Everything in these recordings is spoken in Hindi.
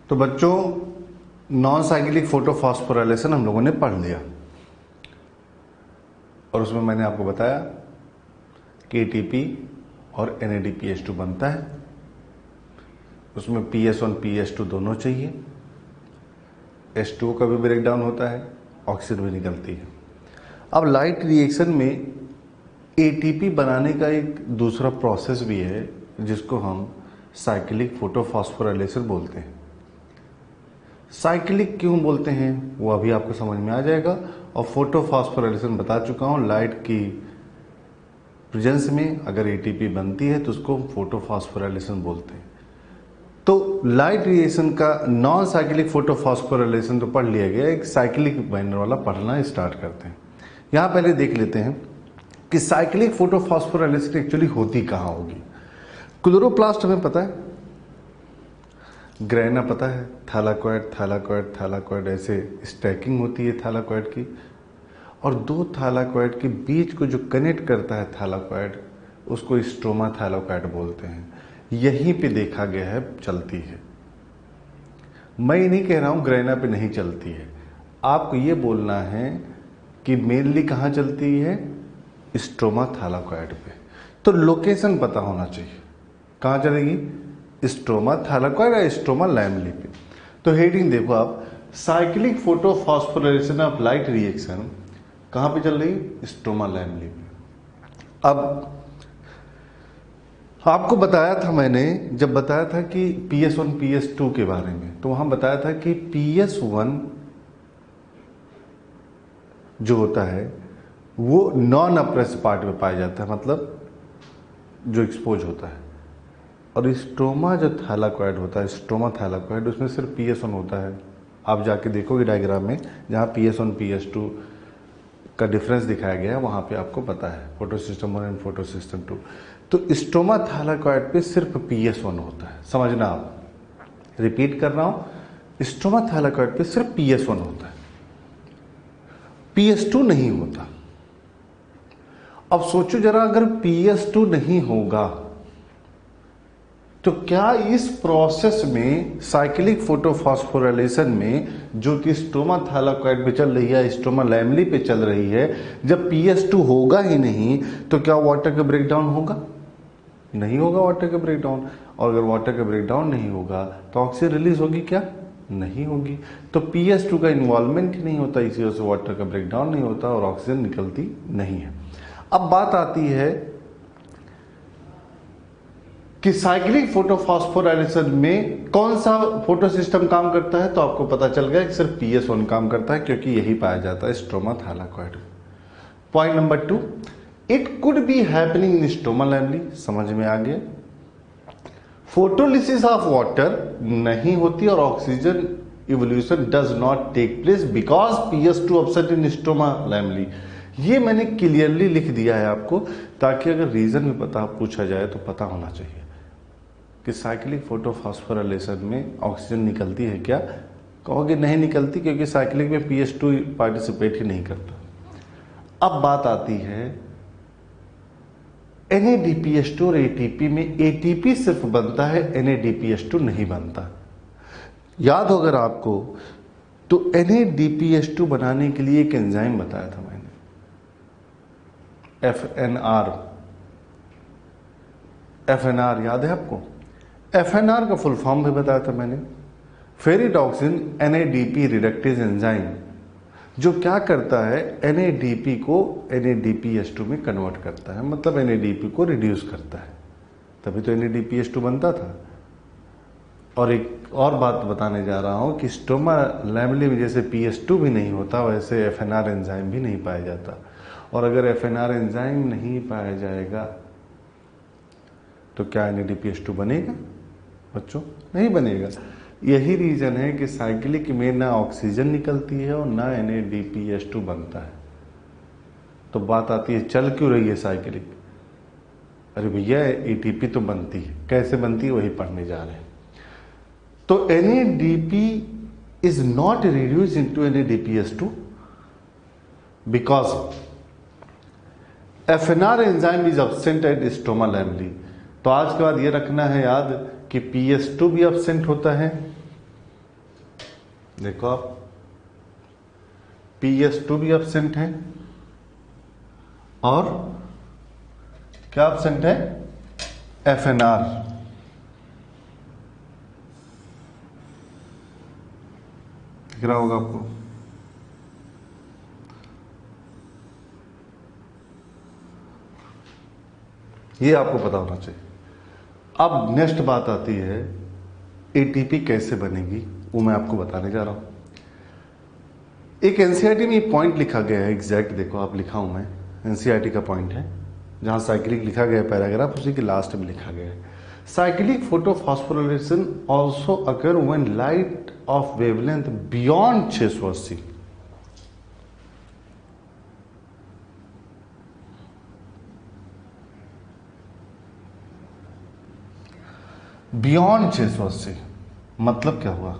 तो बच्चों, नॉन साइक्लिक फोटोफॉस्फोराइलेशन हम लोगों ने पढ़ लिया और उसमें मैंने आपको बताया कि एटीपी और NADPH2 बनता है। उसमें PS1 PS2 दोनों चाहिए। H2O का भी ब्रेकडाउन होता है, ऑक्सीजन भी निकलती है। अब लाइट रिएक्शन में एटीपी बनाने का एक दूसरा प्रोसेस भी है जिसको हम साइक्लिक फोटोफॉस्फोराइलेशन बोलते हैं। साइक्लिक क्यों बोलते हैं वो अभी आपको समझ में आ जाएगा। और फोटोफॉस्फोराइलेशन बता चुका हूँ, लाइट की प्रेजेंस में अगर एटीपी बनती है तो उसको फोटोफॉस्फोराइलेशन बोलते हैं। तो लाइट रिएक्शन का नॉन साइक्लिक फोटोफॉस्फोराइलेशन तो पढ़ लिया गया, एक साइक्लिक बाइंडर वाला पढ़ना स्टार्ट करते हैं। यहाँ पहले देख लेते हैं कि साइक्लिक फोटोफॉस्फोराइलेशन एक्चुअली होती कहाँ होगी। क्लोरोप्लास्ट हमें पता है, ग्रैना पता है, थैलाकोइड थैलाकोइड थैलाकोइड ऐसे स्टैकिंग होती है थैलाकोइड की, और दो थैलाकोइड के बीच को जो कनेक्ट करता है थैलाकोइड उसको स्ट्रोमा थैलाकोइड बोलते हैं। यहीं पे देखा गया है चलती है। मैं ये नहीं कह रहा हूँ ग्रैना पे नहीं चलती है, आपको ये बोलना है कि मेनली कहाँ चलती है, स्ट्रोमा थैलाकोइड पे। तो लोकेशन पता होना चाहिए, कहाँ चलेगी, स्ट्रोमा थैलाकोइड या स्ट्रोमा लैमली पे। तो हेडिंग देखो आप, cyclic photophosphorylation of light reaction कहाँ पे चल रही है, स्ट्रोमा लैमली पे। अब आपको बताया था मैंने, जब बताया था कि PS1 PS2 के बारे में, तो वहां बताया था कि PS1 जो होता है वो नॉन अप्रेस पार्ट में पाया जाता है, मतलब जो एक्सपोज होता है। और स्ट्रोमा जो थैलाकोइड होता है, स्ट्रोमा थैलाकोइड, उसमें सिर्फ PS1 होता है। आप जाके देखोगे डायग्राम में जहाँ PS1 PS2 का डिफरेंस दिखाया गया है, वहाँ पे आपको पता है फोटोसिस्टम 1 एंड फोटोसिस्टम 2। तो स्ट्रोमा थैलाकोइड पे सिर्फ PS1 होता है, समझना आप, रिपीट कर रहा हूँ, स्ट्रोमा थैलाकोइड पे सिर्फ PS1 होता है, PS2 नहीं होता। अब सोचो जरा, अगर PS2 नहीं होगा तो क्या इस प्रोसेस में, साइक्लिक फोटोफॉस्फोराइलेशन में, जो कि स्ट्रोमा थैलाकोइड पे चल रही है, स्ट्रोमा लैमली पे चल रही है, जब PS2 होगा ही नहीं तो क्या वाटर का ब्रेकडाउन होगा, नहीं होगा वाटर का ब्रेकडाउन। और अगर वाटर का ब्रेकडाउन नहीं होगा तो ऑक्सीजन रिलीज होगी क्या, नहीं होगी। तो PS2 का इन्वॉल्वमेंट ही नहीं होता, इसी वजह से वाटर का ब्रेकडाउन नहीं होता और ऑक्सीजन निकलती नहीं है। अब बात आती है कि साइक्लिक फोटोफॉस्फोराइलेशन में कौन सा फोटो सिस्टम काम करता है, तो आपको पता चल गया कि सिर्फ PS1 काम करता है, क्योंकि यही पाया जाता है stroma thylakoid. Point number 2, it could be happening in stroma lamellae, समझ में आ गया। फोटोलिसिस ऑफ वाटर नहीं होती और oxygen evolution does not take place because PS2 upset in stroma lamellae. ये मैंने क्लियरली लिख दिया है आपको, ताकि अगर रीजन में पता पूछा जाए तो पता होना चाहिए कि साइक्लिक फोटोफॉस्फोराइलेशन में ऑक्सीजन निकलती है क्या। कहोगे नहीं निकलती, क्योंकि साइक्लिक में PS2 पार्टिसिपेट ही नहीं करता। अब बात आती है NADPH2 और ATP में, ATP सिर्फ बनता है, NADPH2 नहीं बनता। याद हो अगर आपको, तो NADPH2 बनाने के लिए एक एंजाइम बताया था मैंने, FNR याद है आपको। FNR का फुल फॉर्म भी बताया था मैंने, फेरिडॉक्सिन NADP रिडक्टेज एंजाइम, जो क्या करता है, NADP को NADPH2 में कन्वर्ट करता है, मतलब NADP को रिड्यूस करता है, तभी तो NADPH2 बनता था। और एक और बात बताने जा रहा हूं कि स्ट्रोमा लैमली में जैसे PS2 भी नहीं होता, वैसे FNR एंजाइम भी नहीं पाया जाता। और अगर FNR एंजाइम नहीं पाया जाएगा तो क्या NADPH2 बनेगा बच्चों, नहीं बनेगा। यही रीजन है कि साइक्लिक में ना ऑक्सीजन निकलती है और ना NADPH2 बनता है। तो बात आती है चल क्यों रही है साइक्लिक, अरे भैया ATP तो बनती है, कैसे बनती है वही पढ़ने जा रहे हैं। तो NADP is not reduced into NADPH2 because FNR enzyme is absent at stroma lambli। तो आज के बाद ये रखना है याद कि PS2 भी एब्सेंट होता है देखो आप, PS2 भी एब्सेंट है और क्या एब्सेंट है, FNR। दिख रहा होगा आपको। ये आपको पता होना चाहिए। अब नेक्स्ट बात आती है ATP कैसे बनेगी, वो मैं आपको बताने जा रहा हूं। एक एनसीईआरटी में पॉइंट लिखा गया है एग्जैक्ट, देखो आप लिखा हूं मैं, एनसीईआरटी का पॉइंट है जहां साइक्लिक लिखा गया है पैराग्राफ, उसी के लास्ट में लिखा गया है cyclic photophosphorylation also occur when light of wavelength beyond 680। Beyond 680 मतलब क्या हुआ,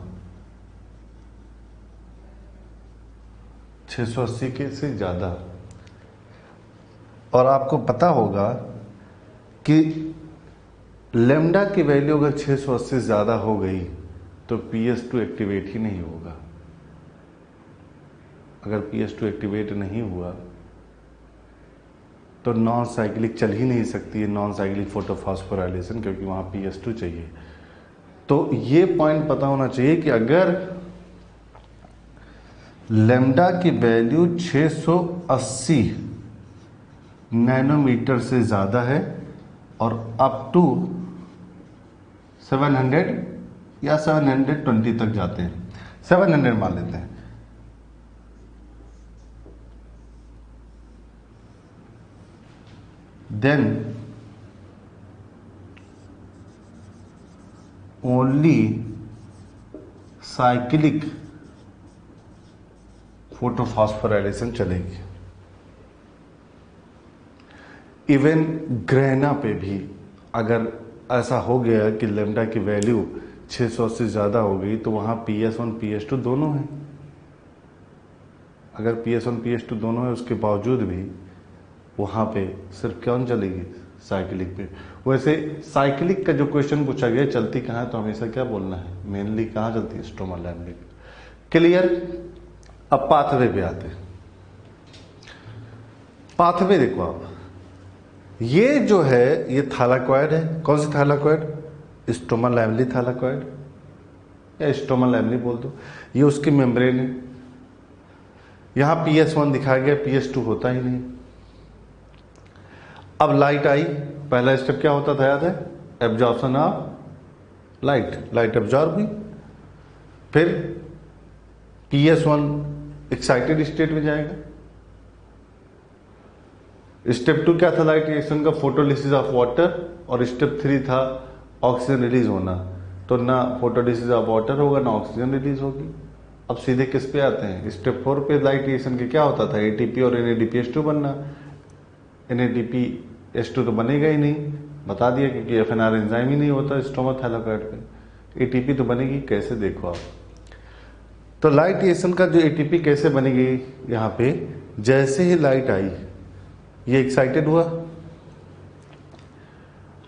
680 के से ज्यादा। और आपको पता होगा कि लेमडा की वैल्यू अगर 680 से ज्यादा हो गई तो PS2 एक्टिवेट ही नहीं होगा। अगर PS2 एक्टिवेट नहीं हुआ तो नॉन साइक्लिक चल ही नहीं सकती है, नॉन साइक्लिक फोटोफॉस्फोराइलेशन, क्योंकि वहां PS2 चाहिए। तो ये पॉइंट पता होना चाहिए कि अगर लेमडा की वैल्यू 680 नैनोमीटर से ज़्यादा है और अप टू 700 या 720 तक जाते हैं, 700 मान लेते हैं, देन ओनली साइक्लिक फोटोफॉस्फोराइलेशन चलेगी। इवन ग्रहणा पे भी अगर ऐसा हो गया कि लेमडा की वैल्यू 600 से ज़्यादा हो गई तो वहाँ PS1 PS2 दोनों हैं। अगर PS1 PS2 दोनों है उसके बावजूद भी वहाँ पे सिर्फ कौन चलेगी, साइक्लिक पे। वैसे साइक्लिक का जो क्वेश्चन पूछा गया चलती कहाँ है तो हमेशा क्या बोलना है, मेनली कहाँ चलती है, स्ट्रोमा लैम्बिक। क्लियर। अब पाथवे पे आते हैं। पाथवे देखो आप, ये जो है ये थालाकॉइड है। कौन सी थालाकॉइड, स्ट्रोमा लैमली थालाकॉइड या स्ट्रोमा लैमली बोल दो। ये उसकी मेम्ब्रेन है। यहां PS1 दिखाया गया, PS2 होता ही नहीं। अब लाइट आई, पहला स्टेप क्या होता था याद है, absorption of light, light absorb हुई। फिर PS1 एक्साइटेड स्टेट में जाएगा। स्टेप 2 क्या था लाइट रिएक्शन का, फोटोलिसिस ऑफ वाटर। और स्टेप 3 था ऑक्सीजन रिलीज होना। तो ना फोटोलिसिस ऑफ वाटर होगा ना ऑक्सीजन रिलीज होगी। अब सीधे किस पे आते हैं, स्टेप 4 पे लाइट रिएक्शन के क्या होता था, ATP और NADPH2 बनना। NADPH2 तो बनेगा ही नहीं, बता दिया, क्योंकि FNR एंजाइम ही नहीं होता स्ट्रोमा थालाकॉइड पे। ATP तो बनेगी कैसे, देखो आप। तो लाइट रिएक्शन का जो ATP कैसे बनेगी, यहाँ पे जैसे ही लाइट आई ये एक्साइटेड हुआ,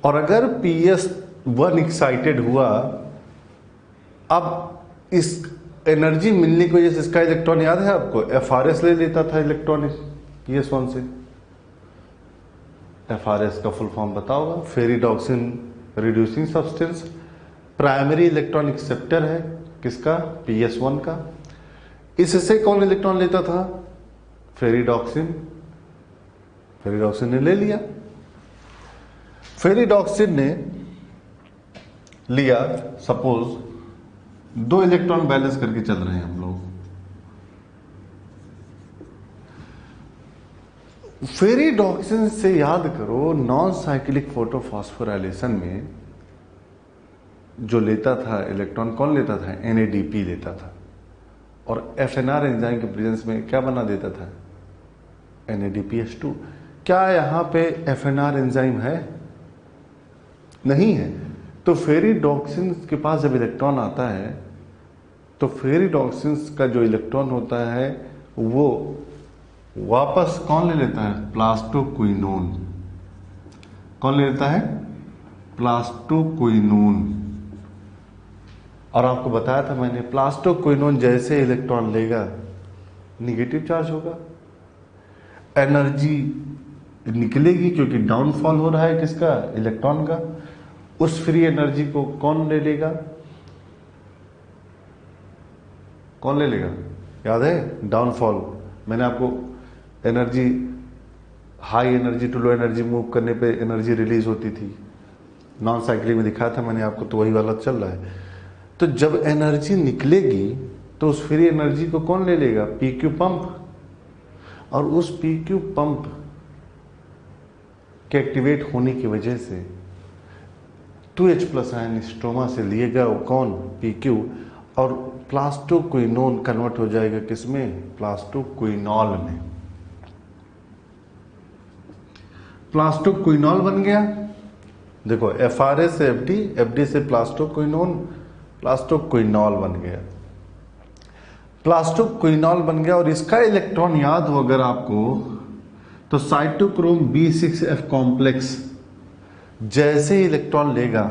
और अगर PS1 एक्साइटेड हुआ, अब इस एनर्जी मिलने की वजह से इसका इलेक्ट्रॉन याद है आपको, FRS ले लेता था इलेक्ट्रॉन PS1 से। FRS का फुल फॉर्म बताओगा, ferredoxin reducing substance. Primary electron acceptor है किसका, PS1 का। इससे कौन इलेक्ट्रॉन लेता था, फेरिडॉक्सिन। फेरिडॉक्सिन ने ले लिया। फेरिडॉक्सिन ने लिया, सपोज 2 इलेक्ट्रॉन बैलेंस करके चल रहे हैं हम लोग। फेरिडॉक्सिन से याद करो, नॉन साइक्लिक फोटोफॉस्फोराइलेशन में जो लेता था इलेक्ट्रॉन, कौन लेता था, NADP लेता था। और FNR एंजाइम के प्रेजेंस में क्या बना देता था, NADPH2। क्या यहां पे FNR एंजाइम है, नहीं है। तो फेरिडॉक्सिन के पास जब इलेक्ट्रॉन आता है तो फेरिडॉक्सिन का जो इलेक्ट्रॉन होता है वो वापस कौन ले लेता है, प्लास्टोक्विनोन। कौन ले लेता है, प्लास्टोक्विनोन। और आपको बताया था मैंने, प्लास्टोक्विनोन जैसे इलेक्ट्रॉन लेगा निगेटिव चार्ज होगा, एनर्जी निकलेगी क्योंकि डाउनफॉल हो रहा है किसका, इलेक्ट्रॉन का। उस फ्री एनर्जी को कौन ले लेगा, कौन ले लेगा, याद है डाउनफॉल। मैंने आपको energy, high energy to low energy move करने पे एनर्जी रिलीज होती थी, नॉन साइक्लिक में दिखाया था मैंने आपको, तो वही वाला चल रहा है। तो जब एनर्जी निकलेगी तो उस फ्री एनर्जी को कौन ले लेगा, पीक्यू पंप। और उस पीक्यू पंप के एक्टिवेट होने की वजह से 2H+ आयन स्ट्रोमा से लिएगा वो कौन, पीक्यू, और प्लास्टोक्विनोन कन्वर्ट हो जाएगा किसमें, प्लास्टोक्विनॉल में। प्लास्टोक्विनॉल बन गया, देखो FRA से FD, FD से प्लास्टोक्विनोन, प्लास्टोक्विनॉल बन गया, प्लास्टोक्विनॉल बन गया। और इसका इलेक्ट्रॉन याद हो अगर आपको तो साइटोक्रोम B6F कॉम्प्लेक्स जैसे ही इलेक्ट्रॉन लेगा,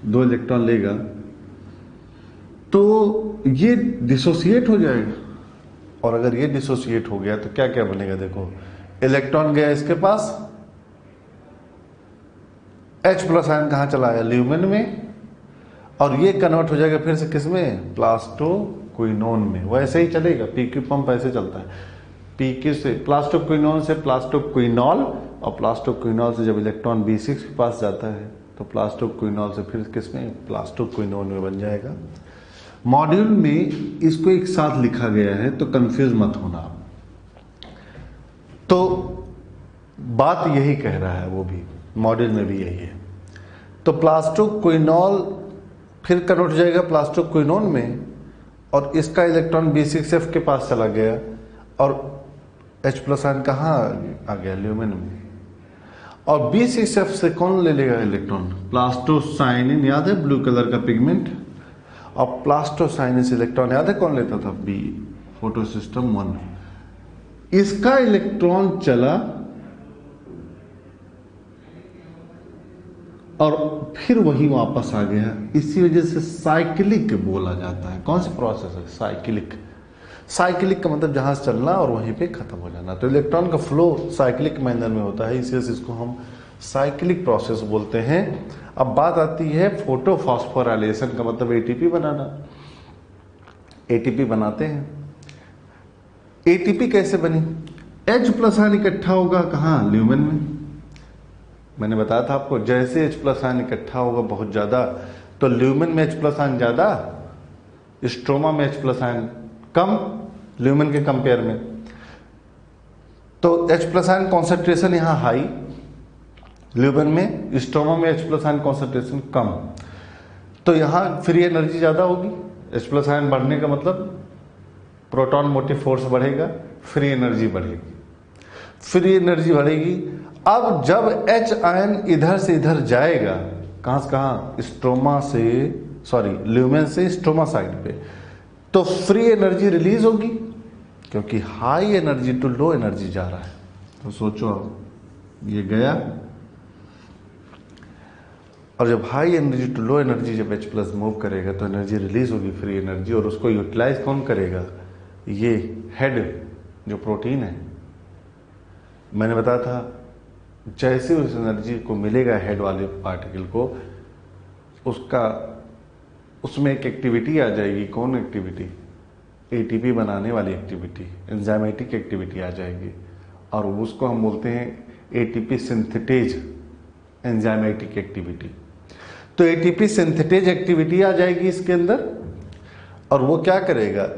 2 इलेक्ट्रॉन लेगा तो ये डिसोसिएट हो जाएगा। और अगर ये डिसोसिएट हो गया तो क्या क्या बनेगा, देखो इलेक्ट्रॉन गया इसके पास, H+ आयन कहां चला आया, ल्यूमेन में, और ये कन्वर्ट हो जाएगा फिर से किसमें, प्लास्टोक्विनोन में। वैसे ही चलेगा, पीक्यू पंप ऐसे चलता है, पीक्यू से प्लास्टोक्विनोन से प्लास्टोक्विनॉल, और प्लास्टोक्विनॉल से जब इलेक्ट्रॉन B6 के पास जाता है तो प्लास्टोक्विनॉल से फिर किसमें, प्लास्टोक्विनोन में बन जाएगा। मॉड्यूल में इसको एक साथ लिखा गया है तो कंफ्यूज मत होना। तो बात यही कह रहा है, वो भी मॉड्यूल में भी यही है। तो प्लास्टोक्विनॉल फिर कन्वर्ट हो जाएगा प्लास्टोक्विनोन में, और इसका इलेक्ट्रॉन B6F के पास चला गया, और H+ आयन कहाँ आ गया, ल्यूमेन में। और B6F से कौन ले लेगा इलेक्ट्रॉन, प्लास्टोसाइनिन, याद है ब्लू कलर का पिगमेंट। और प्लास्टोसाइनिन से इलेक्ट्रॉन याद है कौन लेता था, B, फोटोसिस्टम 1। इसका इलेक्ट्रॉन चला और फिर वही वापस आ गया, इसी वजह से साइक्लिक बोला जाता है। कौन सा प्रोसेस है, साइक्लिक। साइक्लिक का मतलब जहां से चलना और वहीं पे खत्म हो जाना। तो इलेक्ट्रॉन का फ्लो साइक्लिक मैनर में होता है, इसलिए इसको हम साइक्लिक प्रोसेस बोलते हैं। अब बात आती है फोटोफॉस्फोराइलेशन का मतलब एटीपी बनाना। एटीपी बनाते हैं, एटीपी कैसे बनी, H+ आयन इकट्ठा होगा कहाँ, ल्यूमेन में। मैंने बताया था आपको, जैसे H+ आयन इकट्ठा होगा बहुत ज्यादा तो ल्यूमेन में H+ आयन ज्यादा, स्ट्रोमा में H+ आयन कम, ल्यूमेन के कंपेयर में। तो H+ आयन कॉन्सेंट्रेशन यहां हाई ल्यूमेन में, स्ट्रोमा में H+ आयन कॉन्सेंट्रेशन कम। तो यहां फ्री एनर्जी ज्यादा होगी, H+ आयन बढ़ने का मतलब प्रोटॉन मोटिव फोर्स बढ़ेगा, फ्री एनर्जी बढ़ेगी, फ्री एनर्जी बढ़ेगी। अब जब H आयन इधर से इधर जाएगा, कहां से कहां, स्ट्रोमा से, सॉरी ल्यूमेन से स्ट्रोमा साइड पे, तो फ्री एनर्जी रिलीज होगी क्योंकि high energy to low energy जा रहा है। तो सोचो अब ये गया, और जब high energy to low energy जब H+ मूव करेगा तो एनर्जी रिलीज होगी, फ्री एनर्जी, और उसको यूटिलाइज कौन करेगा, ये हेड जो प्रोटीन है। मैंने बताया था जैसे उस एनर्जी को मिलेगा हेड वाले पार्टिकल को, उसका उसमें एक एक्टिविटी आ जाएगी, कौन एक्टिविटी, एटीपी बनाने वाली एक्टिविटी, एंजाइमेटिक एक्टिविटी आ जाएगी, और उसको हम बोलते हैं एटीपी सिंथेटेज एंजाइमेटिक एक्टिविटी। तो एटीपी सिंथेटेज एक्टिविटी आ जाएगी इसके अंदर, और वो क्या करेगा,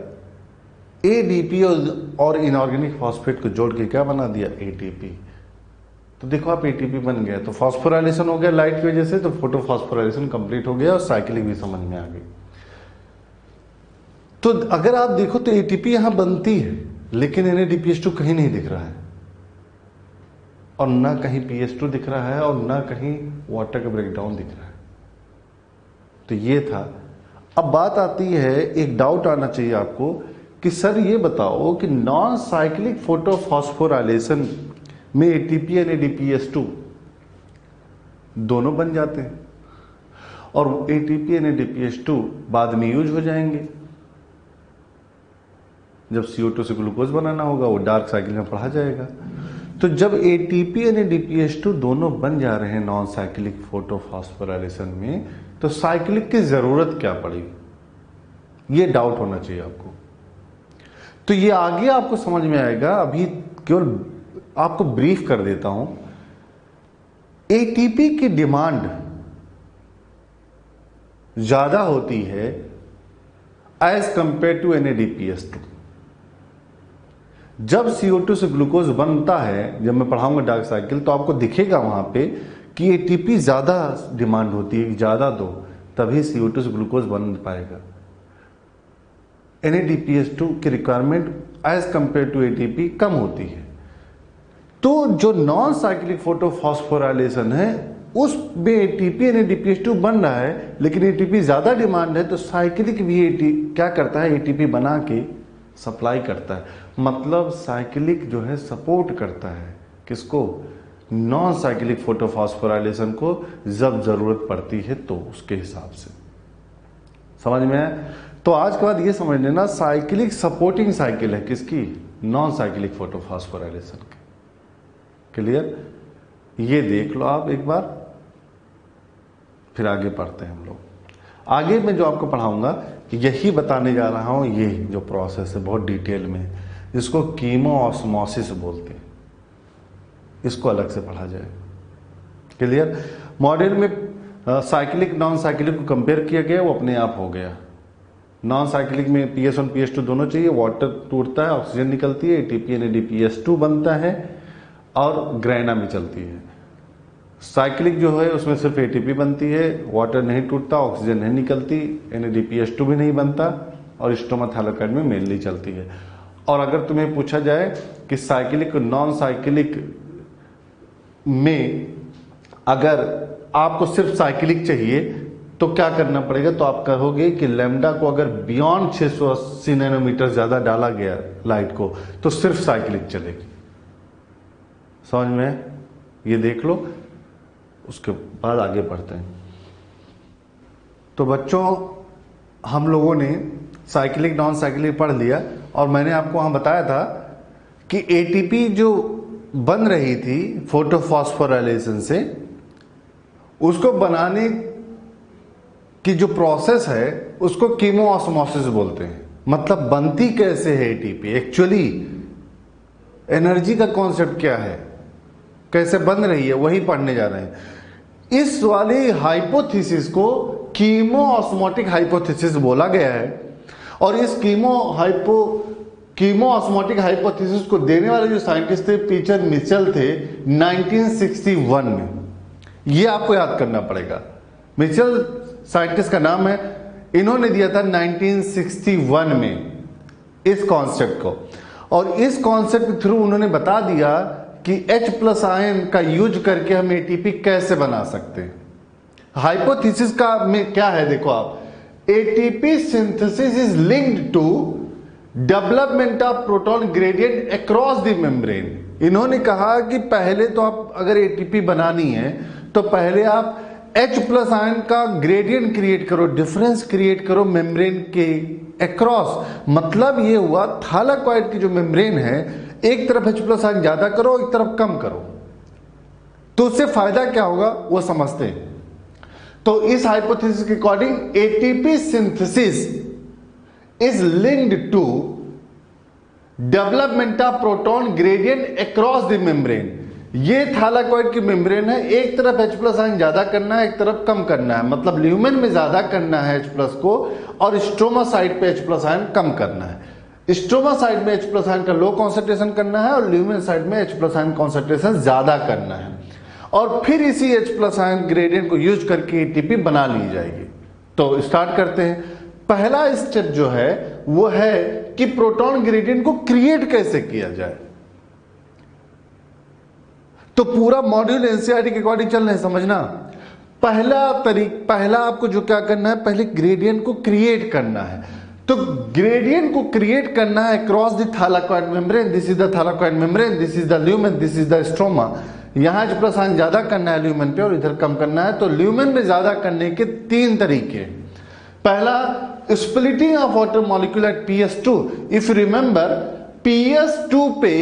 एडीपी और इनऑर्गेनिक फॉस्फेट को जोड़ के क्या बना दिया, एटीपी। तो देखो आप एटीपी बन गया, तो फॉस्फोराइलेशन हो गया लाइट की वजह से, तो फोटोफॉस्फोराइलेशन कंप्लीट हो गया और साइक्लिक भी समझ में आ गई। तो अगर आप देखो तो एटीपी यहां बनती है, लेकिन NADPH2 कहीं नहीं दिख रहा है, और ना कहीं PS2 दिख रहा है, और ना कहीं वाटर का ब्रेकडाउन दिख रहा है। तो ये था। अब बात आती है, एक डाउट आना चाहिए आपको कि सर ये बताओ कि नॉन साइक्लिक फोटोफॉस्फोराइलेशन में एटीपी NADPH2 दोनों बन जाते हैं, और ATP NADPH2 बाद में यूज हो जाएंगे। जब CO2 से ग्लूकोज बनाना होगा वो डार्क साइकिल में पढ़ा जाएगा। तो जब ATP NADPH2 दोनों बन जा रहे हैं नॉन साइक्लिक फोटोफॉस्फोराइलेशन में, तो साइक्लिक की जरूरत क्या पड़ी, ये डाउट होना चाहिए आपको। तो ये आगे आपको समझ में आएगा, अभी केवल आपको ब्रीफ कर देता हूं। ATP की डिमांड ज्यादा होती है एज कंपेयर टू NADPH2। जब CO2 से ग्लूकोज बनता है, जब मैं पढ़ाऊंगा डार्क साइकिल, तो आपको दिखेगा वहां पे कि ATP ज्यादा डिमांड होती है, ज्यादा दो, तभी CO2 से ग्लूकोज बन पाएगा। NADPH2 की requirement as compare to ATP कम होती है। तो जो नॉन साइक्लिक फोटोफॉस्फोराइलेशन है उसमें ATP NADPH2 बन रहा है, लेकिन ATP ज्यादा डिमांड है, तो साइक्लिक भी क्या करता है, ATP बना के सप्लाई करता है। मतलब साइक्लिक जो है सपोर्ट करता है किसको, नॉन साइक्लिक फोटोफॉस्फोराइलेशन को, जब जरूरत पड़ती है तो उसके हिसाब से। समझ में आया? तो आज के बाद ये समझ लेना, साइक्लिक सपोर्टिंग साइकिल है किसकी, नॉन साइक्लिक फोटोफॉस्फोराइलेशन की। क्लियर? ये देख लो आप एक बार, फिर आगे पढ़ते हैं हम लोग। आगे मैं जो आपको पढ़ाऊंगा यही बताने जा रहा हूं, ये जो प्रोसेस है बहुत डिटेल में, जिसको कीमोऑस्मोसिस बोलते हैं, इसको अलग से पढ़ा जाए। क्लियर? मॉडल में साइक्लिक नॉन साइक्लिक को कंपेयर किया गया, वो अपने आप हो गया। नॉन साइक्लिक में PS1 PS2 दोनों चाहिए, वाटर टूटता है, ऑक्सीजन निकलती है, ATP NADPH2 बनता है और ग्रैना में चलती है। साइक्लिक जो है उसमें सिर्फ ATP बनती है, वाटर नहीं टूटता, ऑक्सीजन नहीं निकलती, NADPH2 भी नहीं बनता, और स्टोमा थैलाकॉइड में मेनली चलती है। और अगर तुम्हें पूछा जाए कि साइक्लिक नॉन साइक्लिक में अगर आपको सिर्फ साइक्लिक चाहिए तो क्या करना पड़ेगा, तो आप कहोगे कि लैम्डा को अगर बियॉन्ड 680 नैनोमीटर ज्यादा डाला गया लाइट को, तो सिर्फ साइक्लिक चलेगी। समझ में? ये देख लो, उसके बाद आगे बढ़ते हैं। तो बच्चों, हम लोगों ने साइक्लिक नॉन साइक्लिक पढ़ लिया, और मैंने आपको वहां बताया था कि ATP जो बन रही थी फोटोफॉस्फोराइलेशन से, उसको बनाने की जो प्रोसेस है उसको कीमोऑस्मोसिस बोलते हैं। मतलब बनती कैसे है ATP, एक्चुअली एनर्जी का कॉन्सेप्ट क्या है, कैसे बन रही है, वही पढ़ने जा रहे हैं। इस वाली हाइपोथेसिस को कीमोऑस्मोटिक हाइपोथेसिस बोला गया है, और इस कीमोऑस्मोटिक हाइपोथेसिस को देने वाले जो साइंटिस्ट थे पीटर मिचेल थे 1961 में। ये आपको याद करना पड़ेगा, मिचेल साइंटिस्ट का नाम है, इन्होंने दिया था 1961 में इस कॉन्सेप्ट को, और इस कॉन्सेप्ट के थ्रू उन्होंने बता दिया कि H+ आयन का यूज करके हम ATP कैसे बना सकते हैं। हाइपोथेसिस का में क्या है, देखो आप, ATP synthesis is linked to development of proton gradient across the membrane. इन्होंने कहा कि पहले तो आप अगर ATP बनानी है तो पहले आप H+ आयन का ग्रेडियंट क्रिएट करो, डिफरेंस क्रिएट करो मेम्ब्रेन के अक्रॉस। मतलब ये हुआ थैलाकॉइड की जो मेम्ब्रेन है, एक तरफ H+ आयन ज्यादा करो, एक तरफ कम करो, तो उससे फायदा क्या होगा वो समझते हैं। तो इस हाइपोथेसिस के according ATP synthesis is linked to development of proton gradient across the membrane. ये थैलाकॉइड की मेम्ब्रेन है, एक तरफ H+ आयन ज्यादा करना है, एक तरफ कम करना है। मतलब ल्यूमेन में ज्यादा करना है H+ को, और स्ट्रोमा साइड पे H+ आयन कम करना है। स्ट्रोमा साइड में H+ आयन का लो कॉन्सेंट्रेशन करना है, और ल्यूमेन साइड में H+ आयन कॉन्सेंट्रेशन ज्यादा करना है, और फिर इसी H+ आयन ग्रेडियंट को यूज करके ATP बना ली जाएगी। तो स्टार्ट करते हैं। पहला स्टेप जो है वो है कि प्रोटॉन ग्रेडियंट को क्रिएट कैसे किया जाए। तो पूरा मॉड्यूल एनसीईआरटी के अकॉर्डिंग चल रहे हैं, समझना। पहला आपको जो क्या करना है, पहले ग्रेडियंट को क्रिएट करना है। तो ग्रेडियंट को क्रिएट करना है across the thylakoid membrane. This is the thylakoid membrane, this is the lumen, this is the stroma. यहाँ H प्लस आयन ज्यादा करना है ल्यूमेन पे और इधर कम करना है। तो ल्यूमेन में ज्यादा करने के 3 तरीके। पहला, splitting of water molecule eight PS2। If remember, PS2 पे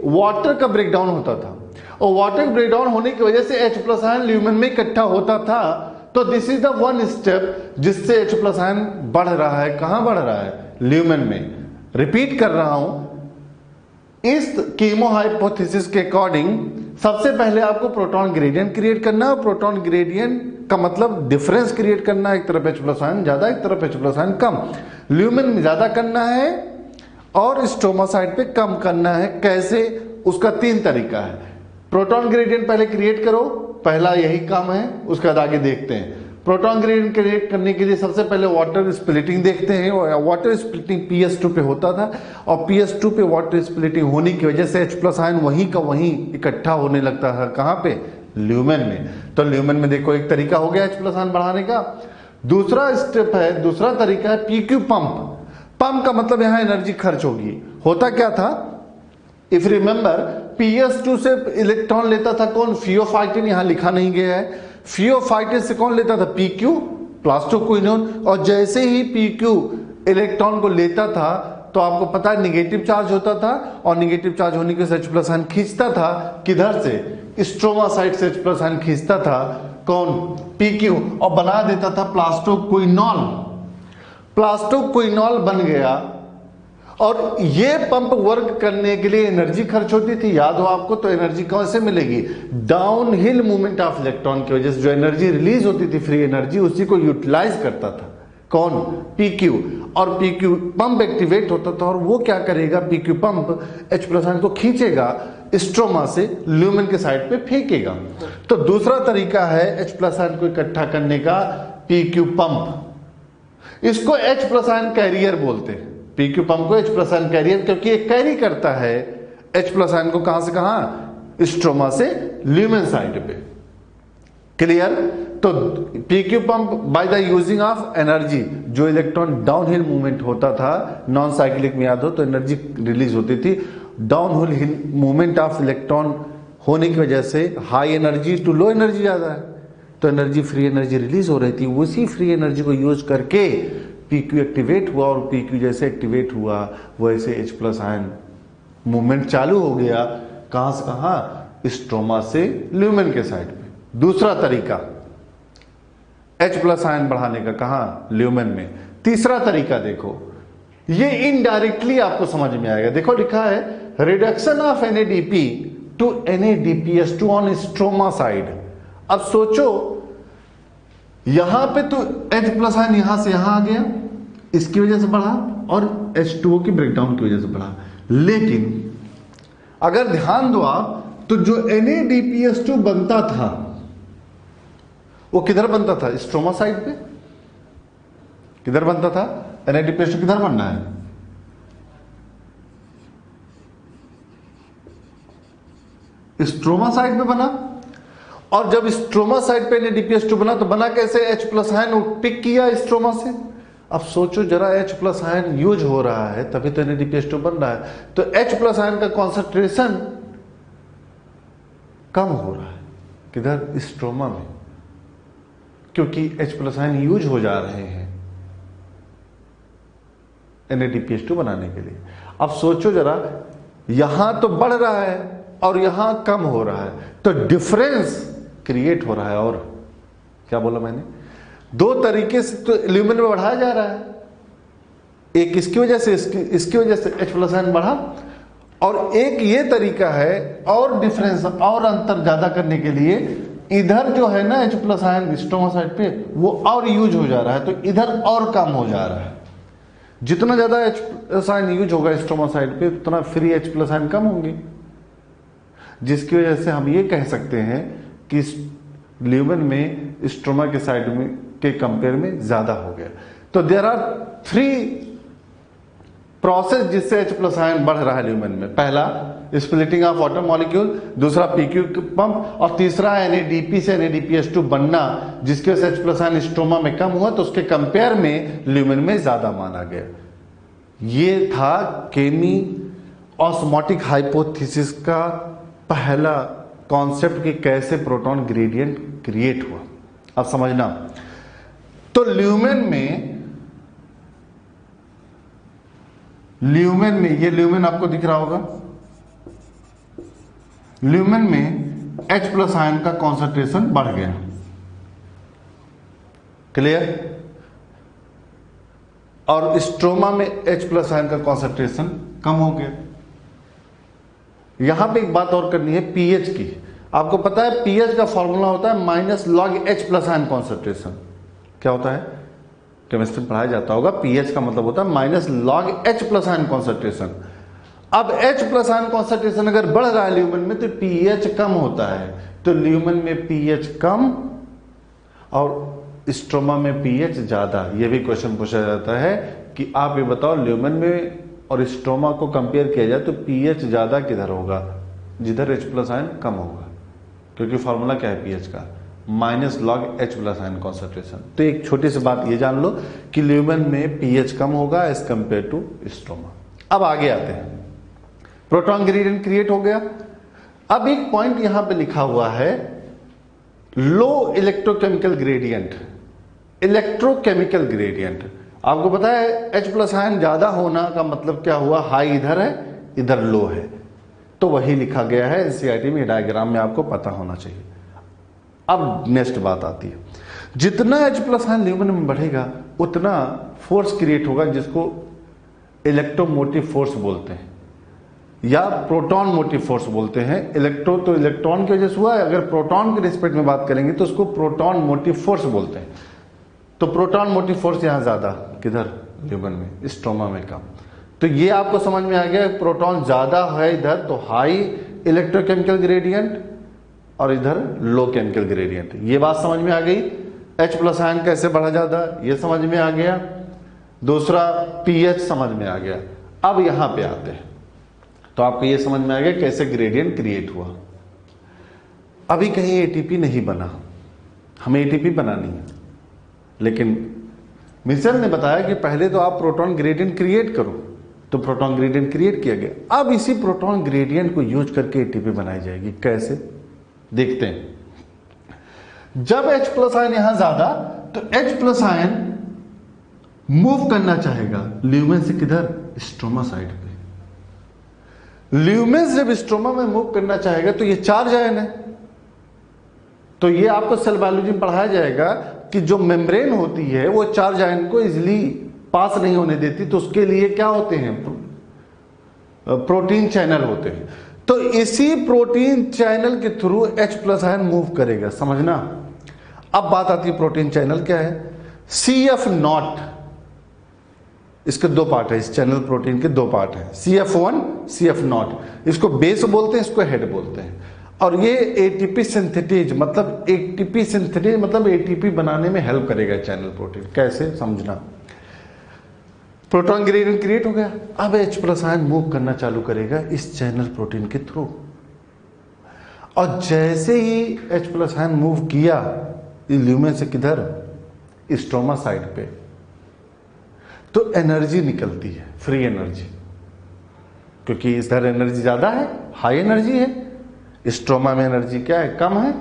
वाटर का ब्रेकडाउन होता था और वाटर ब्रेकडाउन होने की वजह से H प्लस आयन ल्यूमेन में इकट्ठा होता था। तो this is the one step जिससे H प्लस आयन बढ़ रहा है। कहां बढ़ रहा है? ल्यूमेन में। रिपीट कर रहा हूं, इस कीमो हाइपोथेसिस के अकॉर्डिंग सबसे पहले आपको प्रोटॉन ग्रेडियंट क्रिएट करना है। प्रोटॉन ग्रेडियंट का मतलब डिफरेंस क्रिएट करना है, एक तरफ H प्लस आयन ज्यादा, एक तरफ H प्लस आयन कम। ल्यूमेन में ज्यादा करना है और स्ट्रोमा साइड पे कम करना है। कैसे? उसका 3 तरीका है। प्रोटॉन ग्रेडियंट पहले क्रिएट करो, पहला यही काम है, उसके बाद आगे देखते हैं। प्रोटॉन ग्रेडियंट क्रिएट करने के लिए सबसे पहले वाटर स्प्लिटिंग देखते हैं। वाटर स्प्लिटिंग PS2 पे होता था और PS2 पे वाटर स्प्लिटिंग होने की वजह से H प्लस आयन वहीं का वहीं इकट्ठा होने लगता है। कहां पे? ल्यूमेन में। तो ल्यूमेन में देखो एक तरीका हो गया H प्लस आयन बढ़ाने का। दूसरा स्टेप है, दूसरा तरीका है PQ पंप। पंप का मतलब यहां एनर्जी खर्च होगी। होता क्या था? इफ रिमेंबर, PS2 से इलेक्ट्रॉन लेता था कौन? फियोफाइटिन, यहां लिखा नहीं गया है। फियोफाइटिन से कौन लेता था? PQ, plastoquinone. और जैसे ही PQ इलेक्ट्रॉन को लेता था तो आपको पता है निगेटिव चार्ज होता था और निगेटिव चार्ज होने के H प्लस आयन खींचता था। किधर से? स्ट्रोमा साइड से H प्लस आयन खींचता था कौन? PQ, और बना देता था प्लास्टोक्विनोल। प्लास्टोक्विनोल बन गया और ये पंप वर्क करने के लिए एनर्जी खर्च होती थी, याद हो आपको। तो एनर्जी कौन से मिलेगी? Down hill movement of electron की वजह से जो एनर्जी रिलीज होती थी, फ्री एनर्जी, उसी को यूटिलाइज करता था कौन? PQ। और PQ पंप एक्टिवेट होता था और वो क्या करेगा? PQ pump H plus ion को खींचेगा स्ट्रोमा से, ल्यूमेन के साइड पे फेंकेगा। तो दूसरा तरीका है H प्लस आयन को इकट्ठा करने का, PQ पंप। इसको H प्लस आयन कैरियर बोलते हैं। PQ पंप को H प्लस आयन कैरियर, क्योंकि ये कैरी करता है H प्लस आयन को कहां से कहां? स्ट्रोमा से ल्यूमेन साइड पे। क्लियर? तो PQ pump by the using of energy, जो इलेक्ट्रॉन डाउनहिल मूवमेंट होता था, नॉन साइक्लिक में याद हो तो एनर्जी रिलीज होती थी। डाउनहिल मूवमेंट ऑफ इलेक्ट्रॉन होने की वजह से high energy to low energy ज्यादा है, तो एनर्जी, फ्री एनर्जी रिलीज हो रही थी। उसी फ्री एनर्जी को यूज करके PQ एक्टिवेट हुआ और PQ जैसे एक्टिवेट हुआ वैसे H प्लस आयन मूवमेंट चालू हो गया। कहां से कहां? स्ट्रोमा से ल्यूमेन के साइड पे। दूसरा तरीका H प्लस आयन बढ़ाने का, कहां? ल्यूमेन में। तीसरा तरीका देखो, ये इनडायरेक्टली आपको समझ में आएगा। देखो लिखा है reduction of NADP to NADPS2 on stroma side. अब सोचो यहां पे तो H प्लस आयन यहां से यहां आ गया, इसकी वजह से बढ़ा, और H2O की ब्रेकडाउन की वजह से बढ़ा। लेकिन अगर ध्यान दो आप, तो जो NADPS2 बनता था वो किधर बनता था? स्ट्रोमा साइड पे। किधर बनता था? NADPS2 किधर बनना है? स्ट्रोमा साइड पे बना। और जब स्ट्रोमा साइड पे NADPS2 बना तो बना कैसे? H प्लस आयन पिक किया स्ट्रोमा से। अब सोचो जरा, H प्लस आयन यूज हो रहा है तभी तो NADPS2 बन रहा है, तो H प्लस आयन का कॉन्सेंट्रेशन कम हो रहा है। किधर? स्ट्रोमा में, क्योंकि H प्लस आयन यूज हो जा रहे हैं NADPS2 बनाने के लिए। अब सोचो जरा, यहां तो बढ़ रहा है और यहां कम हो रहा है, तो डिफरेंस क्रिएट हो रहा है। और क्या बोला मैंने? 2 तरीके से तो ल्यूमेन में बढ़ाया जा रहा है। एक इसकी वजह से, इसकी वजह से H प्लस आयन बढ़ा, और एक ये तरीका है और डिफरेंस और अंतर ज्यादा करने के लिए, इधर जो है ना H plus ion stroma side पे वो और यूज हो जा रहा है, तो इधर और कम हो जा रहा है। जितना ज्यादा H प्लस आयन यूज होगा स्ट्रोमा साइड पे उतना फ्री H प्लस आयन कम होंगे, जिसकी वजह से हम ये कह सकते हैं कि ल्यूमेन में स्ट्रोमा के साइड में के कंपेयर में ज्यादा हो गया। तो देयर आर 3 प्रोसेस जिससे H प्लस आयन बढ़ रहा है ल्यूमेन में। पहला स्प्लिटिंग ऑफ वाटर मॉलिक्यूल, दूसरा PQ पंप, और तीसरा NADP से NADPS2 बनना, जिसके वजह से H प्लस आयन स्ट्रोमा में कम हुआ तो उसके कंपेयर में ल्यूमेन में ज्यादा माना गया। ये था केमी ऑस्मोटिक हाइपोथेसिस का पहला कॉन्सेप्ट कि कैसे प्रोटॉन ग्रेडियंट क्रिएट हुआ। अब समझना, तो ल्यूमेन में ये ल्यूमेन आपको दिख रहा होगा, ल्यूमेन में H प्लस आयन का कॉन्सेंट्रेशन बढ़ गया। क्लियर? और स्ट्रोमा में H प्लस आयन का कॉन्सेंट्रेशन कम हो गया। यहां पे एक बात और करनी है पीएच की। आपको पता है पीएच का फॉर्मूला होता है minus log H plus ion concentration. क्या होता है? केमिस्ट्री में पढ़ाया जाता होगा। पीएच का मतलब होता है minus log H plus ion concentration. अब H प्लस आयन कॉन्सेंट्रेशन अगर बढ़ रहा है ल्यूमेन में तो पीएच कम होता है, तो ल्यूमेन में पीएच कम और स्ट्रोमा में पीएच ज्यादा। यह भी क्वेश्चन पूछा जाता है कि आप ये बताओ ल्यूमेन में और स्ट्रोमा को कंपेयर किया जाए तो पीएच ज्यादा किधर होगा? जिधर H प्लस आयन कम होगा, क्योंकि फॉर्मूला क्या है पीएच का? Minus log H plus ion concentration. तो एक छोटी सी बात ये जान लो कि ल्यूमेन में पीएच कम होगा एज कंपेयर टू स्ट्रोमा। अब आगे आते हैं, प्रोटॉन ग्रेडियंट क्रिएट हो गया। अब एक पॉइंट यहां पे लिखा हुआ है लो इलेक्ट्रोकेमिकल ग्रेडियंट। इलेक्ट्रोकेमिकल ग्रेडियंट आपको पता है H प्लस आयन ज्यादा होना का मतलब क्या हुआ? हाई इधर है, इधर लो है, तो वही लिखा गया है एनसीईआरटी में, डायग्राम में आपको पता होना चाहिए। अब नेक्स्ट बात आती है, जितना H प्लस आयन ल्यूमेन में बढ़ेगा उतना फोर्स क्रिएट होगा जिसको इलेक्ट्रोमोटिव फोर्स बोलते हैं या प्रोटॉन मोटिव फोर्स बोलते हैं। इलेक्ट्रो तो इलेक्ट्रॉन की वजह से हुआ है, अगर प्रोटॉन के रिस्पेक्ट में बात करेंगे तो उसको प्रोटॉन मोटिव फोर्स बोलते हैं। तो प्रोटॉन मोटिव फोर्स यहां ज्यादा, किधर? ल्यूमेन में, स्ट्रोमा में कम। तो ये आपको समझ में आ गया, प्रोटॉन ज्यादा है इधर तो हाई इलेक्ट्रोकेमिकल ग्रेडियंट और इधर लो केमिकल ग्रेडियंट। ये बात समझ में आ गई। H प्लस आयन कैसे बढ़ा जाता है ये समझ में आ गया। दूसरा पीएच समझ में आ गया। अब यहां पे आते हैं तो आपको ये समझ में आ गया कैसे ग्रेडियंट क्रिएट हुआ। अभी कहीं एटीपी नहीं बना, हमें एटीपी बनानी है, लेकिन मिशेल ने बताया कि पहले तो आप प्रोटॉन ग्रेडियंट क्रिएट करो, तो प्रोटॉन ग्रेडियंट क्रिएट किया गया। अब इसी प्रोटॉन ग्रेडियंट को यूज करके एटीपी बनाई जाएगी। कैसे? देखते हैं। जब H प्लस आयन यहां ज्यादा तो H प्लस आयन मूव करना चाहेगा ल्यूमेन से किधर? स्ट्रोमा साइड पे। ल्यूमेन से जब स्ट्रोमा में मूव करना चाहेगा तो ये चार्ज आयन है, तो ये आपको सेल बायोलॉजी में पढ़ाया जाएगा कि जो मेम्ब्रेन होती है वो चार्ज आयन को इजिली पास नहीं होने देती, तो उसके लिए क्या होते हैं? प्रोटीन चैनल होते हैं। तो इसी प्रोटीन चैनल के through H plus ion move करेगा। समझना। अब बात आती है प्रोटीन चैनल क्या है? CF0। इसके दो पार्ट है, इस चैनल प्रोटीन के दो पार्ट हैं, CF1 CF0। इसको बेस बोलते हैं, इसको हेड बोलते हैं। और ये एटीपी सिंथेटेज मतलब एटीपी बनाने में हेल्प करेगा चैनल प्रोटीन। कैसे? समझना। प्रोटॉन ग्रेडियंट क्रिएट हो गया। अब H प्लस आयन मूव करना चालू करेगा इस चैनल प्रोटीन के थ्रू, और जैसे ही H प्लस आयन मूव किया ल्यूमेन से किधर? स्ट्रोमा साइड पे, तो एनर्जी निकलती है, फ्री एनर्जी, क्योंकि इधर एनर्जी ज्यादा है, हाई एनर्जी है। स्ट्रोमा में एनर्जी क्या है? कम है।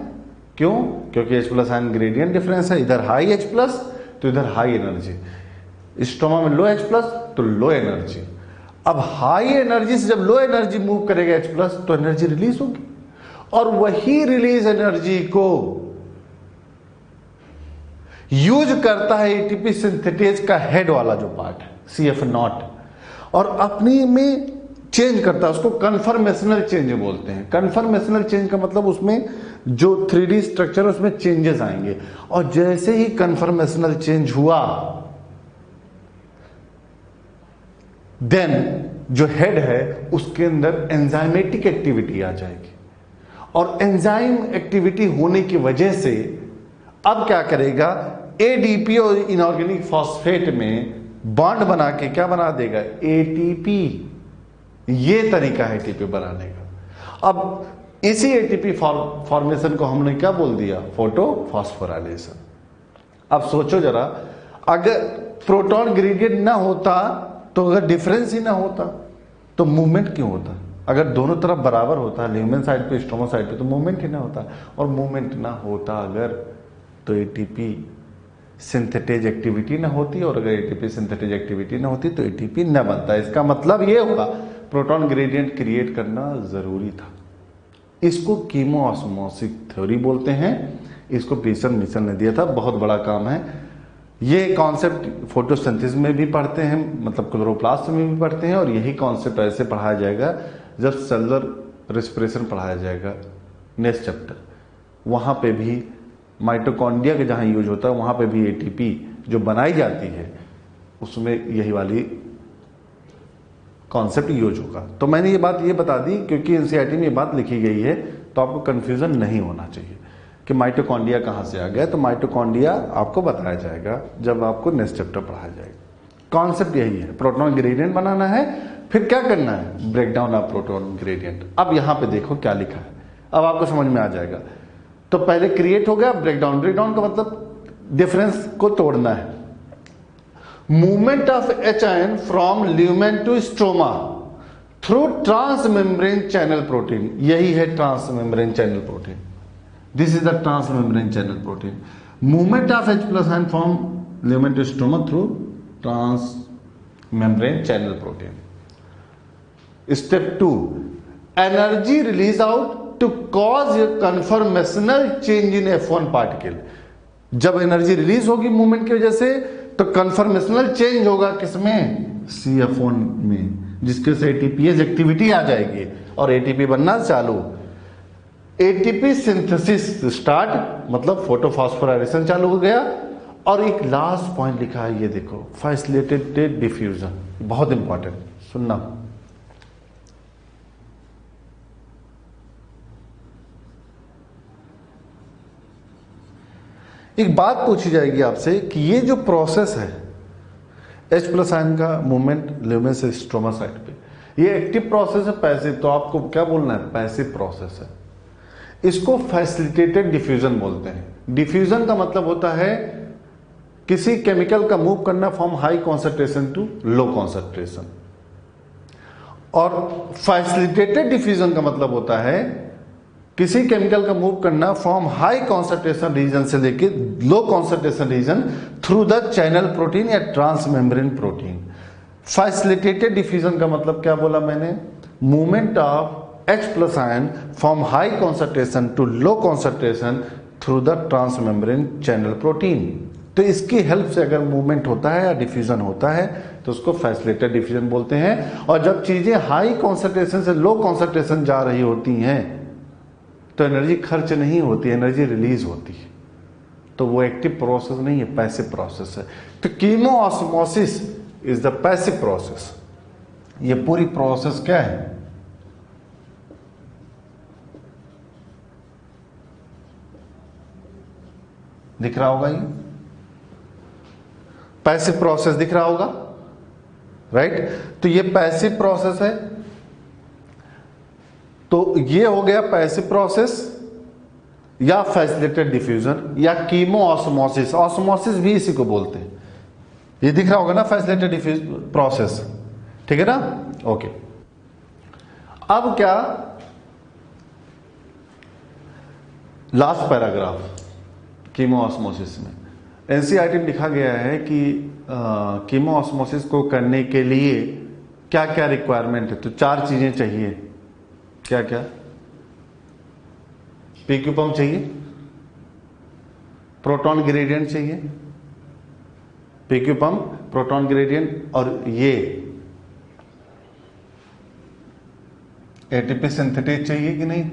क्यों? क्योंकि H plus ion gradient difference है, इधर हाई H प्लस तो इधर हाई एनर्जी। स्ट्रोमा में लो H प्लस तो लो एनर्जी। अब हाई एनर्जी से जब लो एनर्जी मूव करेगा H प्लस तो एनर्जी रिलीज होगी, और वही रिलीज एनर्जी को यूज करता है एटीपी सिंथेटेज का हेड वाला जो पार्ट है CF0, और अपनी में चेंज करता है, उसको कन्फर्मेशनल चेंज बोलते हैं। कन्फर्मेशनल चेंज का मतलब उसमें जो 3D स्ट्रक्चर उसमें चेंजेस आएंगे, और जैसे ही कन्फर्मेशनल चेंज हुआ देन जो हेड है उसके अंदर एंजाइमेटिक एक्टिविटी आ जाएगी, और एंजाइम एक्टिविटी होने की वजह से अब क्या करेगा? एडीपी और इनऑर्गेनिक फॉस्फेट में बॉन्ड बना के क्या बना देगा? एटीपी। ये तरीका है एटीपी बनाने का। अब इसी एटीपी फॉर्मेशन को हमने क्या बोल दिया? फोटोफॉस्फोराइलेशन। अब सोचो जरा, अगर प्रोटॉन ग्रेडियंट ना होता तो अगर डिफरेंस ही ना होता तो मूवमेंट क्यों होता? अगर दोनों तरफ बराबर होता है, ल्यूमेन साइड पे स्ट्रोमा साइड पे, तो मूवमेंट ही ना होता, और मूवमेंट ना होता अगर तो एटीपी सिंथेटेज एक्टिविटी ना होती, और अगर एटीपी सिंथेटेज एक्टिविटी ना होती तो एटीपी ना बनता। इसका मतलब ये होगा प्रोटॉन ग्रेडियंट क्रिएट करना जरूरी था। इसको कीमोऑस्मोसिस थ्योरी बोलते हैं। इसको पीटर मिचेल ने दिया था, बहुत बड़ा काम है। ये कॉन्सेप्ट फोटोसिंथेसिस में भी पढ़ते हैं, मतलब क्लोरोप्लास्ट में भी पढ़ते हैं, और यही कॉन्सेप्ट ऐसे पढ़ाया जाएगा जब सेलुलर रेस्पिरेशन पढ़ाया जाएगा नेक्स्ट चैप्टर। वहाँ पे भी माइटोकॉन्ड्रिया के जहाँ यूज होता है वहाँ पे भी एटीपी जो बनाई जाती है उसमें यही वाली कॉन्सेप्ट यूज होगा। तो मैंने ये बात ये बता दी क्योंकि एनसीईआरटी में ये बात लिखी गई है, तो आपको कंफ्यूजन नहीं होना चाहिए कि माइटोकॉन्ड्रिया कहाँ से आ गया। तो माइटोकॉन्ड्रिया आपको बताया जाएगा जब आपको नेक्स्ट चैप्टर पढ़ाया जाएगा। कॉन्सेप्ट यही है, प्रोटॉन ग्रेडियंट बनाना है, फिर क्या करना है, break down of proton gradient. अब यहां पे देखो क्या लिखा है, अब आपको समझ में आ जाएगा। तो पहले क्रिएट हो गया ब्रेक डाउन। ब्रेक डाउन का मतलब डिफरेंस को तोड़ना है। Movement of H ion from lumen to stroma through transmembrane channel protein, यही है transmembrane channel protein. This is the transmembrane channel protein. Movement of H+ ion from lumen to stroma through transmembrane channel protein. Step 2, energy release out to cause a conformational change in F1 particle. जब एनर्जी रिलीज होगी मूवमेंट की वजह से तो कन्फर्मेशनल चेंज होगा किसमें, CF1 में, जिसके से एटीपीएज एक्टिविटी आ जाएगी और एटीपी बनना चालू। एटीपी सिंथेसिस स्टार्ट, मतलब फोटोफॉस्फोराइलेशन चालू हो गया। और एक लास्ट पॉइंट लिखा है, ये देखो, फैसिलिटेटेड डिफ्यूजन, बहुत इंपॉर्टेंट, सुनना। एक बात पूछी जाएगी आपसे कि ये जो प्रोसेस है H+ आयन का मूवमेंट ल्यूमेन से स्ट्रोमा साइट पे, ये एक्टिव प्रोसेस है पैसिव? तो आपको क्या बोलना है, पैसिव प्रोसेस है। इसको फैसिलिटेटेड डिफ्यूजन बोलते हैं। डिफ्यूजन का मतलब होता है किसी केमिकल का मूव करना from high concentration to low concentration, और फैसिलिटेटेड डिफ्यूजन का मतलब होता है किसी केमिकल का मूव करना फ्रॉम हाई कॉन्सेंट्रेशन रीजन से लेके low concentration region through the channel protein या ट्रांसमेम्ब्रेन प्रोटीन। फैसिलिटेटेड डिफ्यूजन का मतलब क्या बोला मैंने, movement of H+ ion from high concentration to low concentration through the transmembrane channel protein. तो इसकी हेल्प से अगर मूवमेंट होता है या डिफ्यूजन होता है तो उसको फैसिलिटेटेड डिफ्यूजन बोलते हैं। और जब चीजें हाई कॉन्सेंट्रेशन से लो कॉन्सेंट्रेशन जा रही होती हैं तो एनर्जी खर्च नहीं होती, एनर्जी रिलीज होती है। तो वो एक्टिव प्रोसेस नहीं है, पैसिव प्रोसेस है। तो कीमोऑस्मोसिस इज द पैसिव प्रोसेस। ये पूरी प्रोसेस क्या है, दिख रहा होगा, ये पैसिव प्रोसेस दिख रहा होगा, राइट। तो ये पैसिव प्रोसेस है। तो ये हो गया पैसिव प्रोसेस या फैसिलिटेटेड डिफ्यूजन या कीमोऑस्मोसिस। ऑस्मोसिस भी इसी को बोलते हैं। ये दिख रहा होगा ना, फैसिलिटेटेड डिफ्यूजन प्रोसेस, ठीक है ना, ओके। अब क्या, लास्ट पैराग्राफ कीमोऑस्मोसिस में एनसीईआरटी में लिखा गया है कि कीमोऑस्मोसिस को करने के लिए क्या क्या रिक्वायरमेंट है। तो 4 चीजें चाहिए। क्या क्या, पीक्यू पंप चाहिए, प्रोटॉन ग्रेडियंट चाहिए, पीक्यू पंप, प्रोटॉन ग्रेडियंट, और ये एटीपी सिंथेटेज चाहिए कि नहीं।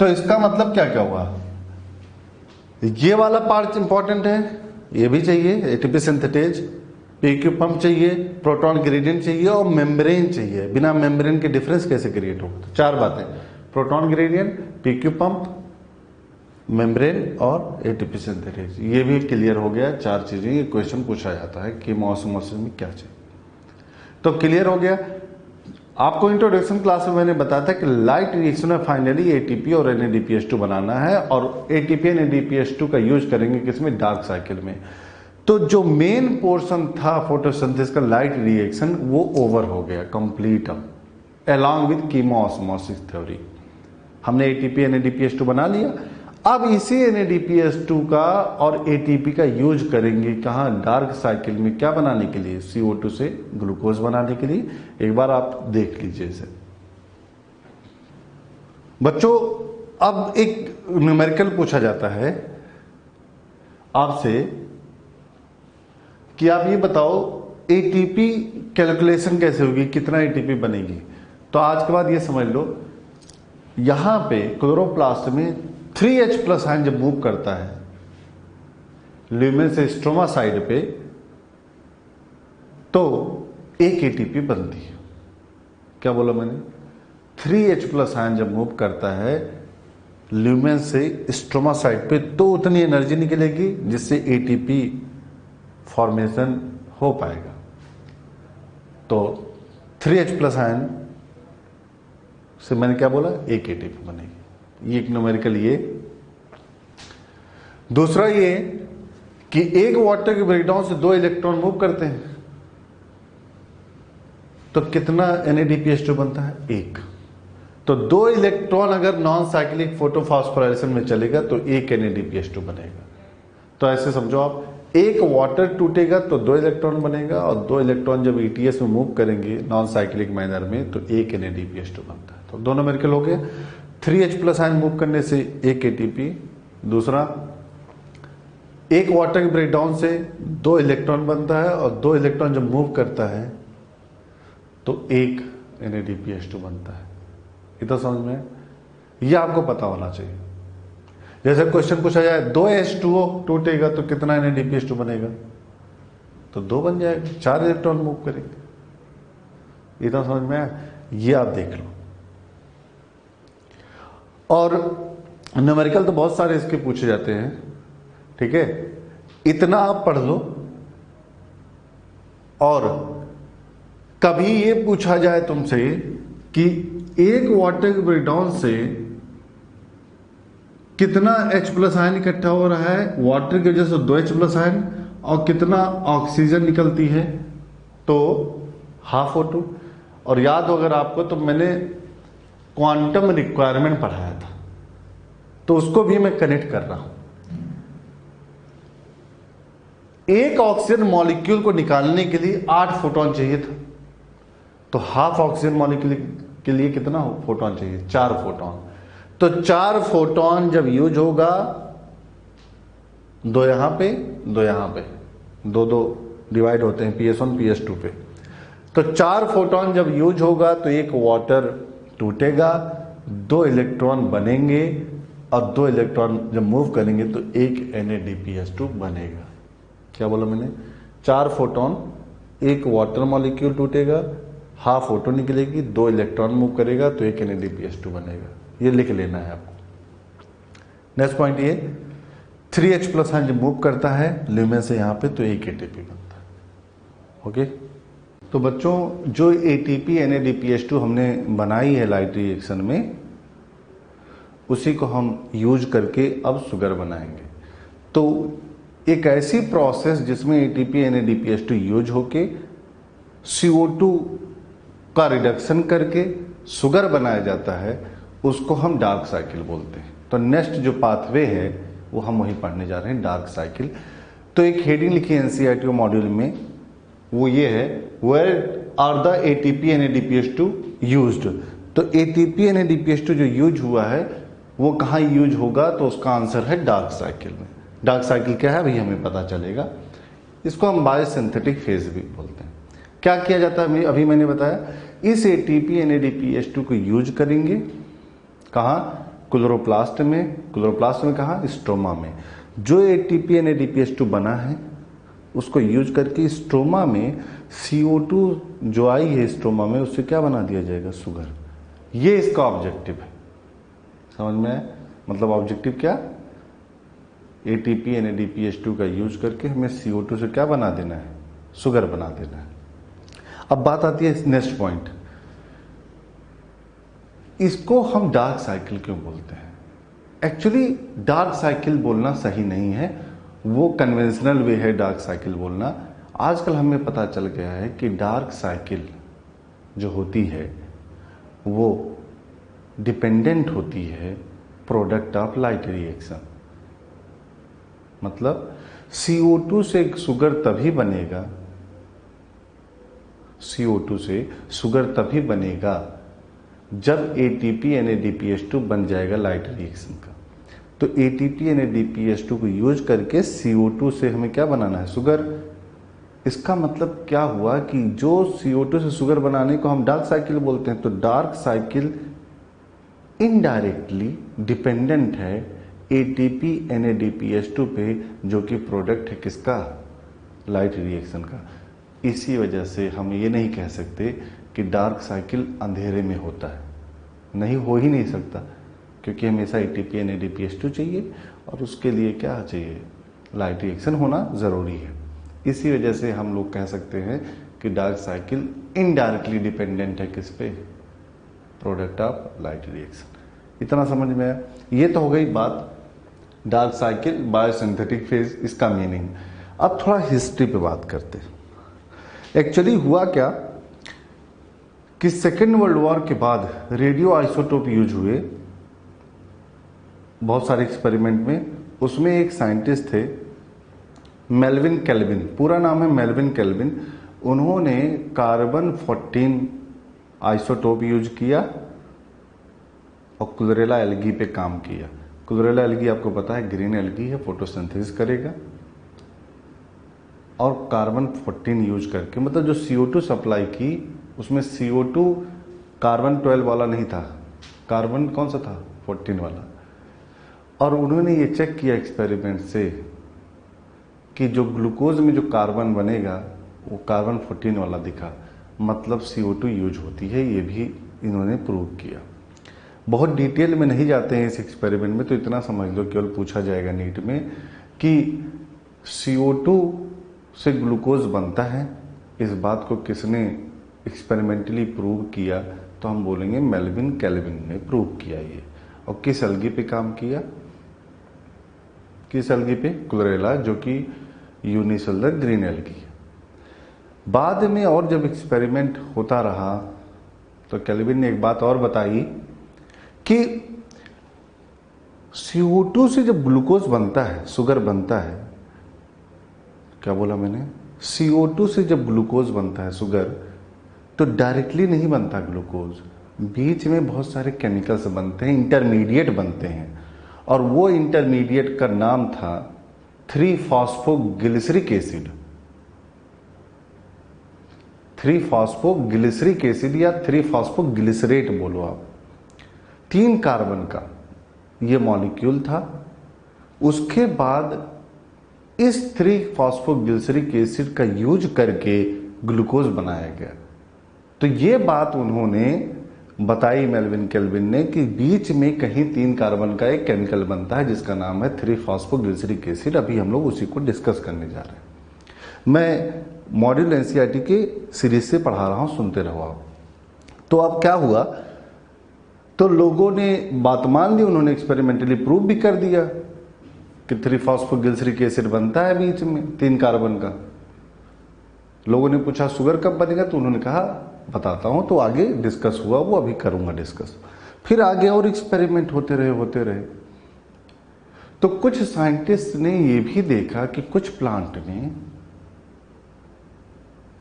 तो इसका मतलब क्या क्या हुआ, ये वाला पार्ट इंपॉर्टेंट है, ये भी चाहिए, एटीपी सिंथेटेज, पीक्यू पंप चाहिए, प्रोटॉन ग्रेडियंट चाहिए और मेम्ब्रेन चाहिए। बिना मेम्ब्रेन के डिफरेंस कैसे क्रिएट होगा। तो 4 बातें, proton gradient, PQ pump, membrane और एटीपी सिंथेटेज। ये भी क्लियर हो गया, 4 चीजें। ये क्वेश्चन पूछा जाता है कि कीमोऑस्मोसिस में क्या चाहिए। तो क्लियर हो गया। आपको इंट्रोडक्शन क्लास में मैंने बताया था कि लाइट रिएक्शन में फाइनली एटीपी और NADPH2 बनाना है, और एटीपी NADPH2 का यूज करेंगे किसमें, डार्क साइकिल में। तो जो मेन पोर्शन था फोटोसिंथेसिस का लाइट रिएक्शन वो ओवर हो गया कंप्लीट, अलॉन्ग विद कीमोऑस्मोसिस थ्योरी। हमने एटीपी NADPH2 बना लिया। अब इसी NADPH2 का और ATP का यूज करेंगे कहाँ, डार्क साइकिल में। क्या बनाने के लिए? CO2 से ग्लूकोज बनाने के लिए। एक बार आप देख लीजिए इसे बच्चों। अब एक न्यूमेरिकल पूछा जाता है आपसे कि आप ये बताओ ATP कैलकुलेशन कैसे होगी, कितना ATP बनेगी। तो आज के बाद ये समझ लो, यहां पे क्लोरोप्लास्ट में 3H+ आयन जब मूव करता है ल्यूमेन से स्ट्रोमा साइड पे, तो एक ATP बनती है। क्या बोला मैंने? 3H+ आयन जब मूव करता है ल्यूमेन से स्ट्रोमा साइड पे, तो उतनी एनर्जी निकलेगी जिससे ATP फॉर्मेशन हो पाएगा। तो 3H+ आयन से मैंने क्या बोला, एक ATP बनेगी। ये एक न्यूमेरिकल ये। दूसरा ये कि एक वाटर के ब्रेकडाउन से 2 इलेक्ट्रॉन मूव करते हैं, तो कितना NADPH2 बनता है? 1। तो 2 इलेक्ट्रॉन अगर नॉन साइक्लिक फोटोफॉस्फोराइलेशन में चलेगा तो 1 NADPH2 बनेगा। तो ऐसे समझो आप, एक वाटर टूटेगा तो 2 इलेक्ट्रॉन बनेगा, और 2 इलेक्ट्रॉन जब ETS में मूव करेंगे नॉन साइक्लिक मैनर में तो 1 NADPH2 बनता है। तो दोनों न्यूमेरिकल हो गए। 3H+ आयन मूव करने से 1 ATP। दूसरा, एक वाटर के ब्रेकडाउन से 2 इलेक्ट्रॉन बनता है, और 2 इलेक्ट्रॉन जब मूव करता है तो 1 NADPH2 बनता है। इतना समझ में? ये आपको पता होना चाहिए। जैसे क्वेश्चन पूछा जाए 2H2O टूटेगा तो कितना NADPH2 बनेगा, तो 2 बन जाएगा, 4 इलेक्ट्रॉन मूव करेंगे। इतना समझ में आया? ये आप देख लो। और न्यूमेरिकल तो बहुत सारे इसके पूछे जाते हैं, ठीक है। इतना आप पढ़ लो। और कभी ये पूछा जाए तुमसे कि एक वाटर के ब्रेकडाउन से कितना H+ आयन इकट्ठा हो रहा है, वाटर की वजह से 2H+ आयन, और कितना ऑक्सीजन निकलती है, तो हाफ O2। और याद हो अगर आपको, तो मैंने क्वांटम रिक्वायरमेंट पढ़ाया था, तो उसको भी मैं कनेक्ट कर रहा हूं। एक ऑक्सीजन मॉलिक्यूल को निकालने के लिए 8 फोटॉन चाहिए था, तो हाफ ऑक्सीजन मॉलिक्यूल के लिए कितना फोटॉन चाहिए? 4 फोटॉन। तो 4 फोटॉन जब यूज होगा, 2 यहां पे 2 यहां पे, 2 डिवाइड होते हैं PS1 PS2 पे। तो 4 फोटॉन जब यूज होगा तो एक वाटर टूटेगा, 2 इलेक्ट्रॉन बनेंगे, और 2 इलेक्ट्रॉन जब मूव करेंगे तो एक NADPH2 बनेगा। क्या बोला मैंने? 4 फोटॉन, एक वाटर मॉलिक्यूल टूटेगा, हाफ फोटो निकलेगी, 2 इलेक्ट्रॉन मूव करेगा तो एक NADPH2 बनेगा। ये लिख लेना है आपको। नेक्स्ट पॉइंट ये, 3H+ आयन जब मूव करता है ल्यूमेन से यहां पे तो एक ATP बनता है। ओके। तो बच्चों, जो ATP NADPH2 हमने बनाई है लाइट रिएक्शन में, उसी को हम यूज करके अब शुगर बनाएंगे। तो एक ऐसी प्रोसेस जिसमें ATP NADPH2 यूज होके CO2 का रिडक्शन करके शुगर बनाया जाता है, उसको हम डार्क साइकिल बोलते हैं। तो नेक्स्ट जो पाथवे है वो हम वही पढ़ने जा रहे हैं, डार्क साइकिल। तो एक हेडिंग लिखी है NCERT मॉड्यूल में, वो ये है, where are the ATP NADPH2 used. तो ATP NADPH2 जो यूज हुआ है वो कहाँ यूज होगा, तो उसका आंसर है डार्क साइकिल में। डार्क साइकिल क्या है भाई, हमें पता चलेगा। इसको हम बायोसिंथेटिक फेज भी बोलते हैं। क्या किया जाता है, अभी मैंने बताया, इस ATP NADPH2 को यूज करेंगे कहाँ? क्लोरोप्लास्ट में। क्लोरोप्लास्ट में कहाँ? स्ट्रोमा में। जो ATP NADPH2 बना है उसको यूज करके स्ट्रोमा में CO2 जो आई है स्ट्रोमा में, उससे क्या बना दिया जाएगा? शुगर। ये इसका ऑब्जेक्टिव है। समझ में आया? मतलब ऑब्जेक्टिव क्या? ATP NADPH2 का यूज करके हमें CO2 से क्या बना देना है? शुगर बना देना है। अब बात आती है नेक्स्ट पॉइंट, इसको हम डार्क साइकिल क्यों बोलते हैं? एक्चुअली डार्क साइकिल बोलना सही नहीं है, वो कन्वेंशनल वे है डार्क साइकिल बोलना। आजकल हमें पता चल गया है कि डार्क साइकिल जो होती है वो डिपेंडेंट होती है प्रोडक्ट ऑफ लाइट रिएक्शन। मतलब CO2 से शुगर तभी बनेगा, CO2 से शुगर तभी बनेगा जब ATP NADPH2 बन जाएगा लाइट रिएक्शन का। तो ATP NADPH2 को यूज करके CO2 से हमें क्या बनाना है, शुगर। इसका मतलब क्या हुआ कि जो CO2 से शुगर बनाने को हम डार्क साइकिल बोलते हैं, तो डार्क साइकिल इनडायरेक्टली डिपेंडेंट है ATP NADPH2 पे, जो कि प्रोडक्ट है किसका, लाइट रिएक्शन का। इसी वजह से हम ये नहीं कह सकते कि डार्क साइकिल अंधेरे में होता है, नहीं, हो ही नहीं सकता, क्योंकि हमेशा ATP NADPH2 चाहिए और उसके लिए क्या चाहिए, लाइट रिएक्शन होना ज़रूरी है। इसी वजह से हम लोग कह सकते हैं कि डार्क साइकिल इनडायरेक्टली डिपेंडेंट है किस पे, प्रोडक्ट ऑफ लाइट रिएक्शन। इतना समझ में आया। ये तो हो गई बात डार्क साइकिल, बायोसिंथेटिक फेज, इसका मीनिंग। अब थोड़ा हिस्ट्री पे बात करते हैं। एक्चुअली हुआ क्या कि सेकेंड वर्ल्ड वॉर के बाद रेडियो आइसोटोप यूज हुए बहुत सारे एक्सपेरिमेंट में। उसमें एक साइंटिस्ट थे मेल्विन केल्विन, पूरा नाम है मेल्विन केल्विन। उन्होंने कार्बन 14 आइसोटोप यूज किया और क्लोरेला एल्गी पे काम किया। क्लोरेला एल्गी आपको पता है ग्रीन एल्गी है, फोटोसिंथेसिस करेगा। और कार्बन 14 यूज करके, मतलब जो CO2 सप्लाई की उसमें CO2 कार्बन 12 वाला नहीं था, कार्बन कौन सा था, 14 वाला। और उन्होंने ये चेक किया एक्सपेरिमेंट से कि जो ग्लूकोज में जो कार्बन बनेगा वो कार्बन 14 वाला दिखा, मतलब CO2 यूज होती है। ये भी इन्होंने प्रूव किया। बहुत डिटेल में नहीं जाते हैं इस एक्सपेरिमेंट में, तो इतना समझ लो, केवल पूछा जाएगा नीट में कि CO2 से ग्लूकोज बनता है, इस बात को किसने एक्सपेरिमेंटली प्रूव किया, तो हम बोलेंगे मेल्विन केल्विन ने प्रूव किया ये। और किस एल्गी पे काम किया, किस एल्गी पे, क्लोरेला, जो कि यूनिसेलुलर ग्रीन एल्गी। बाद में और जब एक्सपेरिमेंट होता रहा तो केल्विन ने एक बात और बताई कि CO2 से जब ग्लूकोज बनता है, शुगर बनता है, क्या बोला मैंने, CO2 से जब ग्लूकोज बनता है, शुगर, तो डायरेक्टली नहीं बनता ग्लूकोज, बीच में बहुत सारे केमिकल्स बनते हैं, इंटरमीडिएट बनते हैं। और वो इंटरमीडिएट का नाम था 3-फॉस्फोग्लिसरिक एसिड, 3-फॉस्फोग्लिसरिक एसिड या 3-फॉस्फोग्लिसरेट बोलो आप। 3 कार्बन का ये मॉलिक्यूल था। उसके बाद इस 3-फॉस्फोग्लिसरिक एसिड का यूज करके ग्लूकोज बनाया गया। तो ये बात उन्होंने बताई मेल्विन केल्विन ने कि बीच में कहीं 3 कार्बन का एक केमिकल बनता है जिसका नाम है 3-फॉस्फोग्लिसरिक एसिड। अभी हम लोग उसी को डिस्कस करने जा रहे हैं। मैं मॉड्यूल NCERT के सीरीज से पढ़ा रहा हूं, सुनते रहो आप। तो अब क्या हुआ, तो लोगों ने बात मान ली, उन्होंने एक्सपेरिमेंटली प्रूव भी कर दिया कि 3-फॉस्फोग्लिसरिक एसिड बनता है बीच में 3 कार्बन का। लोगों ने पूछा शुगर कब बनेगा, तो उन्होंने कहा बताता हूं। तो आगे डिस्कस हुआ, वो अभी करूंगा डिस्कस। फिर आगे और एक्सपेरिमेंट होते रहे। तो कुछ साइंटिस्ट ने ये भी देखा कि कुछ प्लांट में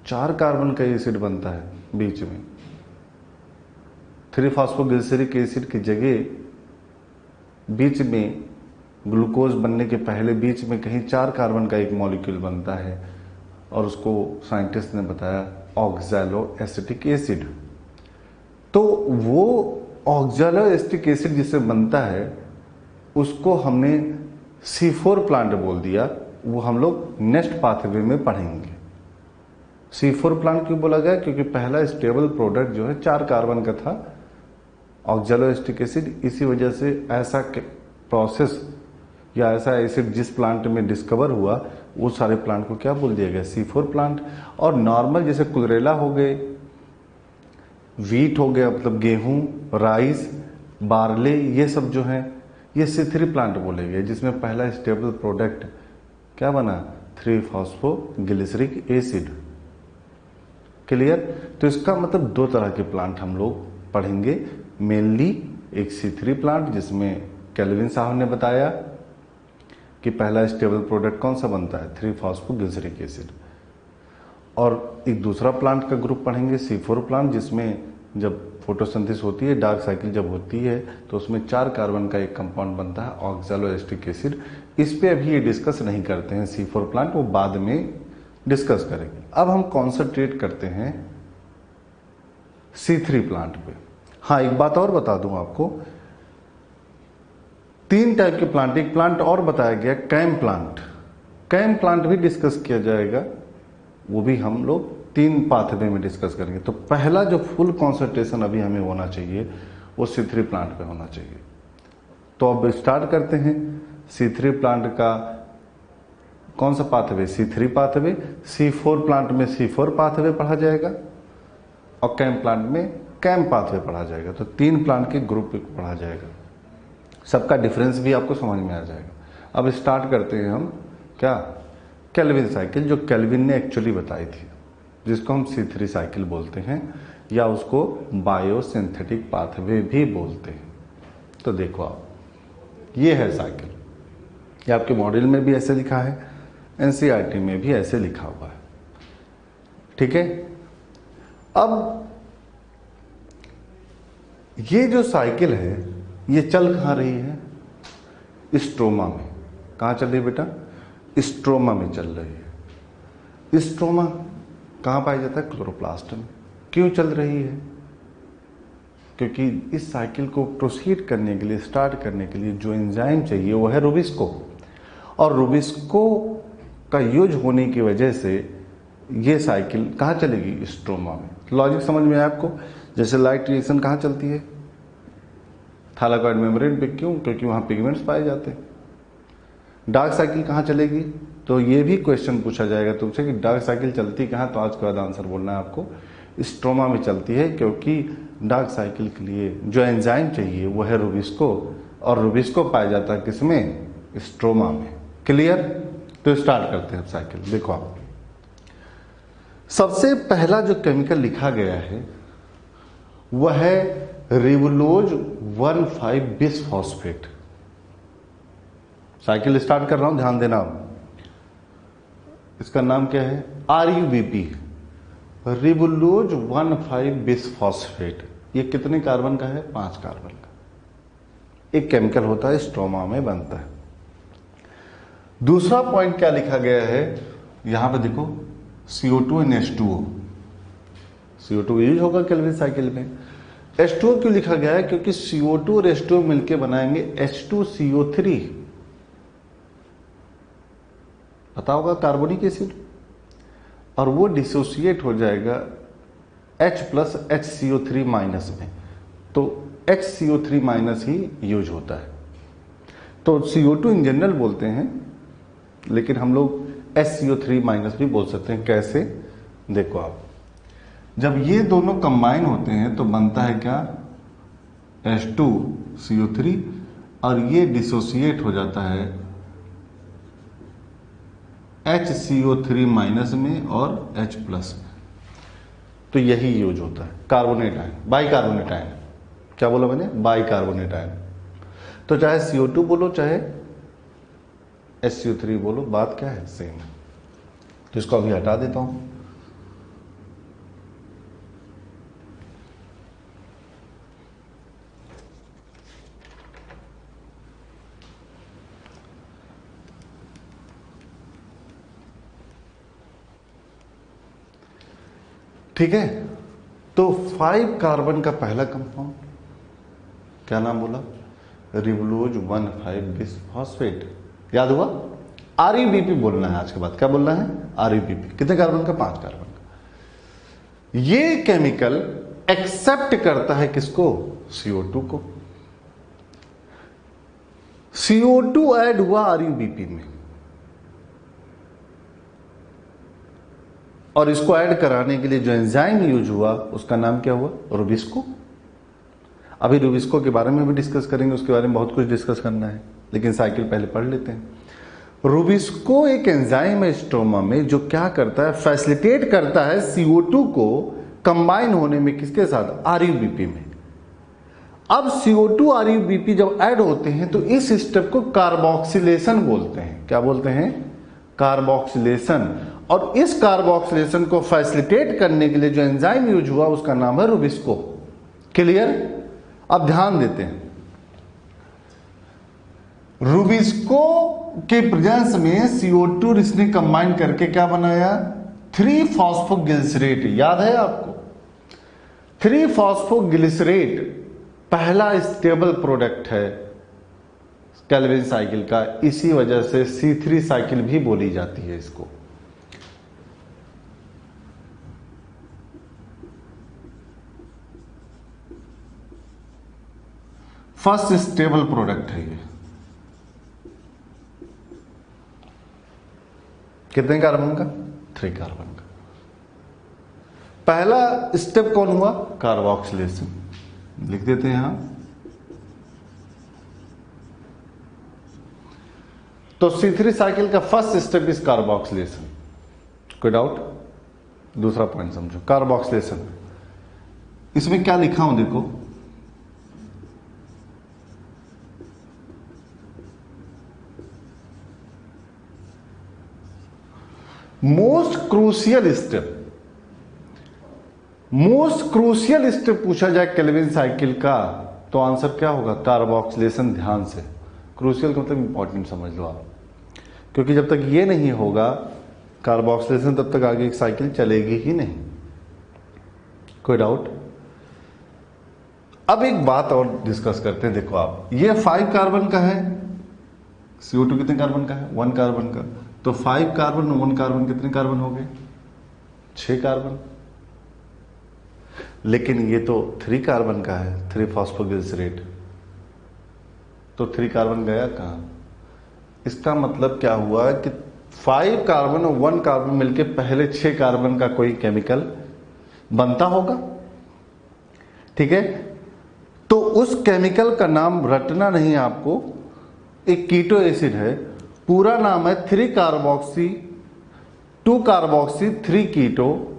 4 कार्बन का एसिड बनता है बीच में। 3-फॉस्फोग्लिसरिक एसिड की जगह बीच में ग्लूकोज बनने के पहले बीच में कहीं 4 कार्बन का एक मॉलिक्यूल बनता है, और उसको साइंटिस्ट ने बताया ऑक्सैलो एसिटिक एसिड। तो वो ऑक्सैलो एसिटिक एसिड जिससे बनता है उसको हमने C4 प्लांट बोल दिया। वो हम लोग नेक्स्ट पाथवे में पढ़ेंगे। C4 प्लांट क्यों बोला गया, क्योंकि पहला स्टेबल प्रोडक्ट जो है 4 कार्बन का था, ऑक्सैलो एसिटिक एसिड। इसी वजह से ऐसा प्रोसेस या ऐसा एसिड जिस प्लांट में डिस्कवर हुआ वो सारे प्लांट को क्या बोल दिया गया, C4 प्लांट। और नॉर्मल जैसे क्लोरेला हो गए, वीट हो गया मतलब गेहूं, राइस, बार्ले, ये सब जो हैं ये C3 प्लांट बोले गए, जिसमें पहला स्टेबल प्रोडक्ट क्या बना, 3 फॉस्फोग्लिसरिक एसिड। क्लियर। तो इसका मतलब दो तरह के प्लांट हम लोग पढ़ेंगे, मेनली एक C3 प्लांट जिसमें केल्विन साहब ने बताया कि पहला स्टेबल प्रोडक्ट कौन सा बनता है, 3 फॉस्फोग्लिसरिक एसिड। और एक दूसरा प्लांट का ग्रुप पढ़ेंगे C4 प्लांट, जिसमें जब फोटोसिंथेसिस होती है, डार्क साइकिल जब होती है, तो उसमें 4 कार्बन का एक कंपाउंड बनता है ऑक्सैलोएसिटिक एसिड। इस पे अभी ये डिस्कस नहीं करते हैं C4 प्लांट, वो बाद में डिस्कस करेंगे। अब हम कॉन्सेंट्रेट करते हैं C3 प्लांट पे। हाँ, एक बात और बता दूं आपको, 3 टाइप के प्लांट, एक प्लांट और बताया गया कैम प्लांट। कैम प्लांट भी डिस्कस किया जाएगा, वो भी हम लोग 3 पाथवे में डिस्कस करेंगे। तो पहला जो फुल कॉन्सेंट्रेशन अभी हमें होना चाहिए वो C3 प्लांट पे होना चाहिए। तो अब स्टार्ट करते हैं। C3 प्लांट का कौन सा pathway, C3 pathway. C4 plant में C4 पाथवे पढ़ा जाएगा और कैम प्लांट में कैम पाथवे पढ़ा जाएगा। तो 3 प्लांट के ग्रुप पढ़ा जाएगा, सबका डिफरेंस भी आपको समझ में आ जाएगा। अब स्टार्ट करते हैं हम क्या, केल्विन साइकिल, जो केल्विन ने एक्चुअली बताई थी, जिसको हम C3 साइकिल बोलते हैं या उसको बायोसिंथेटिक पाथवे भी बोलते हैं। तो देखो आप, ये है साइकिल, ये आपके मॉड्यूल में भी ऐसे लिखा है, NCERT में भी ऐसे लिखा हुआ है। ठीक है। अब ये जो साइकिल है ये चल कहाँ रही है, स्ट्रोमा में। कहाँ चल रही है बेटा, स्ट्रोमा में चल रही है। स्ट्रोमा कहाँ पाया जाता है, क्लोरोप्लास्ट में। क्यों चल रही है, क्योंकि इस साइकिल को प्रोसीड करने के लिए, स्टार्ट करने के लिए जो एंजाइम चाहिए वो है रुबिस्को, और रुबिस्को का यूज होने की वजह से ये साइकिल कहाँ चलेगी, स्ट्रोमा में। लॉजिक समझ में आया आपको। जैसे लाइट रिएक्शन कहाँ चलती है, थालाकॉइड मेम्ब्रेन पे। क्यों, क्योंकि वहाँ पिगमेंट्स पाए जाते हैं। डार्क साइकिल कहाँ चलेगी, तो ये भी क्वेश्चन पूछा जाएगा तुमसे कि डार्क साइकिल चलती कहाँ, तो आज के बाद आंसर बोलना है आपको, स्ट्रोमा में चलती है, क्योंकि डार्क साइकिल के लिए जो एंजाइम चाहिए वो है रुबिस्को, और रुबिस्को पाया जाता है किसमें, स्ट्रोमा में। क्लियर। तो स्टार्ट करते हैं साइकिल। देखो आप, सबसे पहला जो केमिकल लिखा गया है वह है रिबुलोज 1,5 बिसफॉस्फेट। साइकिल स्टार्ट कर रहा हूं, ध्यान देना। इसका नाम क्या है, RUBP, रिबुलोज 1,5 बिसफॉस्फेट। ये कितने कार्बन का है, 5 कार्बन का एक केमिकल होता है, स्ट्रोमा में बनता है। दूसरा पॉइंट क्या लिखा गया है, यहां पे देखो CO2 and H2O। CO2 use होगा केल्विन साइकिल में। H2O क्यों लिखा गया है, क्योंकि CO2 और H2O मिलकर बनाएंगे H2CO3, पता होगा, कार्बोनिक एसिड, और वो डिसोसिएट हो जाएगा H प्लस HCO3 माइनस में। तो HCO3 माइनस ही यूज होता है। तो CO2 इन जनरल बोलते हैं, लेकिन हम लोग HCO3 माइनस भी बोल सकते हैं। कैसे, देखो आप, जब ये दोनों कंबाइन होते हैं तो बनता है क्या, H2CO3, और ये डिसोसिएट हो जाता है HCO3 माइनस में और H प्लस में। तो यही यूज होता है, कार्बोनेट आयन, बाइकार्बोनेट आयन। क्या बोला मैंने, बाइकार्बोनेट आयन। तो चाहे CO2 बोलो चाहे HCO3 बोलो, बात क्या है, सेम है। तो इसको अभी हटा देता हूं। ठीक है। तो 5 कार्बन का पहला कंपाउंड, क्या नाम बोला, रिबुलोज 1,5 बिसफॉस्फेट। याद हुआ, RUBP बोलना है आज के बाद। क्या बोलना है, RUBP। कितने कार्बन का, 5 कार्बन का। ये केमिकल एक्सेप्ट करता है किसको, CO2 को। CO2 ऐड हुआ RUBP में, और इसको ऐड कराने के लिए जो एंजाइम यूज हुआ उसका नाम क्या हुआ, रुबिस्को। अभी रुबिस्को के बारे में भी डिस्कस करेंगे, उसके बारे में बहुत कुछ डिस्कस करना है, लेकिन साइकिल पहले पढ़ लेते हैं। रूबिस्को एक एंजाइम है स्ट्रोमा में जो क्या करता है, फैसिलिटेट करता है CO2 को कंबाइन होने में किसके साथ, RUBP में। अब CO2 RUBP जब ऐड होते हैं तो इस स्टेप को कार्बोक्सिलेशन बोलते हैं। क्या बोलते हैं, कार्बोक्सिलेशन। और इस कार्बोक्सिलेशन को फैसिलिटेट करने के लिए जो एंजाइम यूज हुआ उसका नाम है रूबिस्को। क्लियर। अब ध्यान देते हैं, रूबिस्को के प्रेजेंस में CO2 इसने कंबाइन करके क्या बनाया, 3-फॉस्फोग्लिसरेट। याद है आपको, 3-फॉस्फोग्लिसरेट पहला स्टेबल प्रोडक्ट है केल्विन साइकिल का, इसी वजह से C3 साइकिल भी बोली जाती है इसको। फर्स्ट स्टेबल प्रोडक्ट है ये। कितने कार्बन का, 3 कार्बन का। पहला स्टेप कौन हुआ, कार्बोक्सिलेशन। लिख देते हैं यहां। तो C3 साइकिल का फर्स्ट स्टेप इज कार्बोक्सिलेशन। कोई डाउट। दूसरा पॉइंट समझो, कार्बोक्सिलेशन। इसमें क्या लिखा हूं देखो, मोस्ट क्रूशियल स्टेप पूछा जाए केल्विन साइकिल का तो आंसर क्या होगा, कार्बोक्सिलेशन। ध्यान से, क्रूशियल का मतलब इंपॉर्टेंट समझ लो आप, क्योंकि जब तक ये नहीं होगा कार्बोक्सिलेशन तब तक आगे एक साइकिल चलेगी ही नहीं। कोई डाउट। अब एक बात और डिस्कस करते हैं। देखो आप, ये 5 कार्बन का है, CO2 कितने कार्बन का है, 1 कार्बन का। तो 5 कार्बन और 1 कार्बन कितने कार्बन हो गए, 6 कार्बन। लेकिन ये तो 3 कार्बन का है, 3-फॉस्फोग्लिसरेट। तो 3 कार्बन गया कहां। इसका मतलब क्या हुआ कि 5 कार्बन और 1 कार्बन मिलके पहले 6 कार्बन का कोई केमिकल बनता होगा। ठीक है, तो उस केमिकल का नाम रटना नहीं आपको, एक कीटो एसिड है, पूरा नाम है 3-कार्बोक्सी 2-कार्बोक्सी 3 कीटो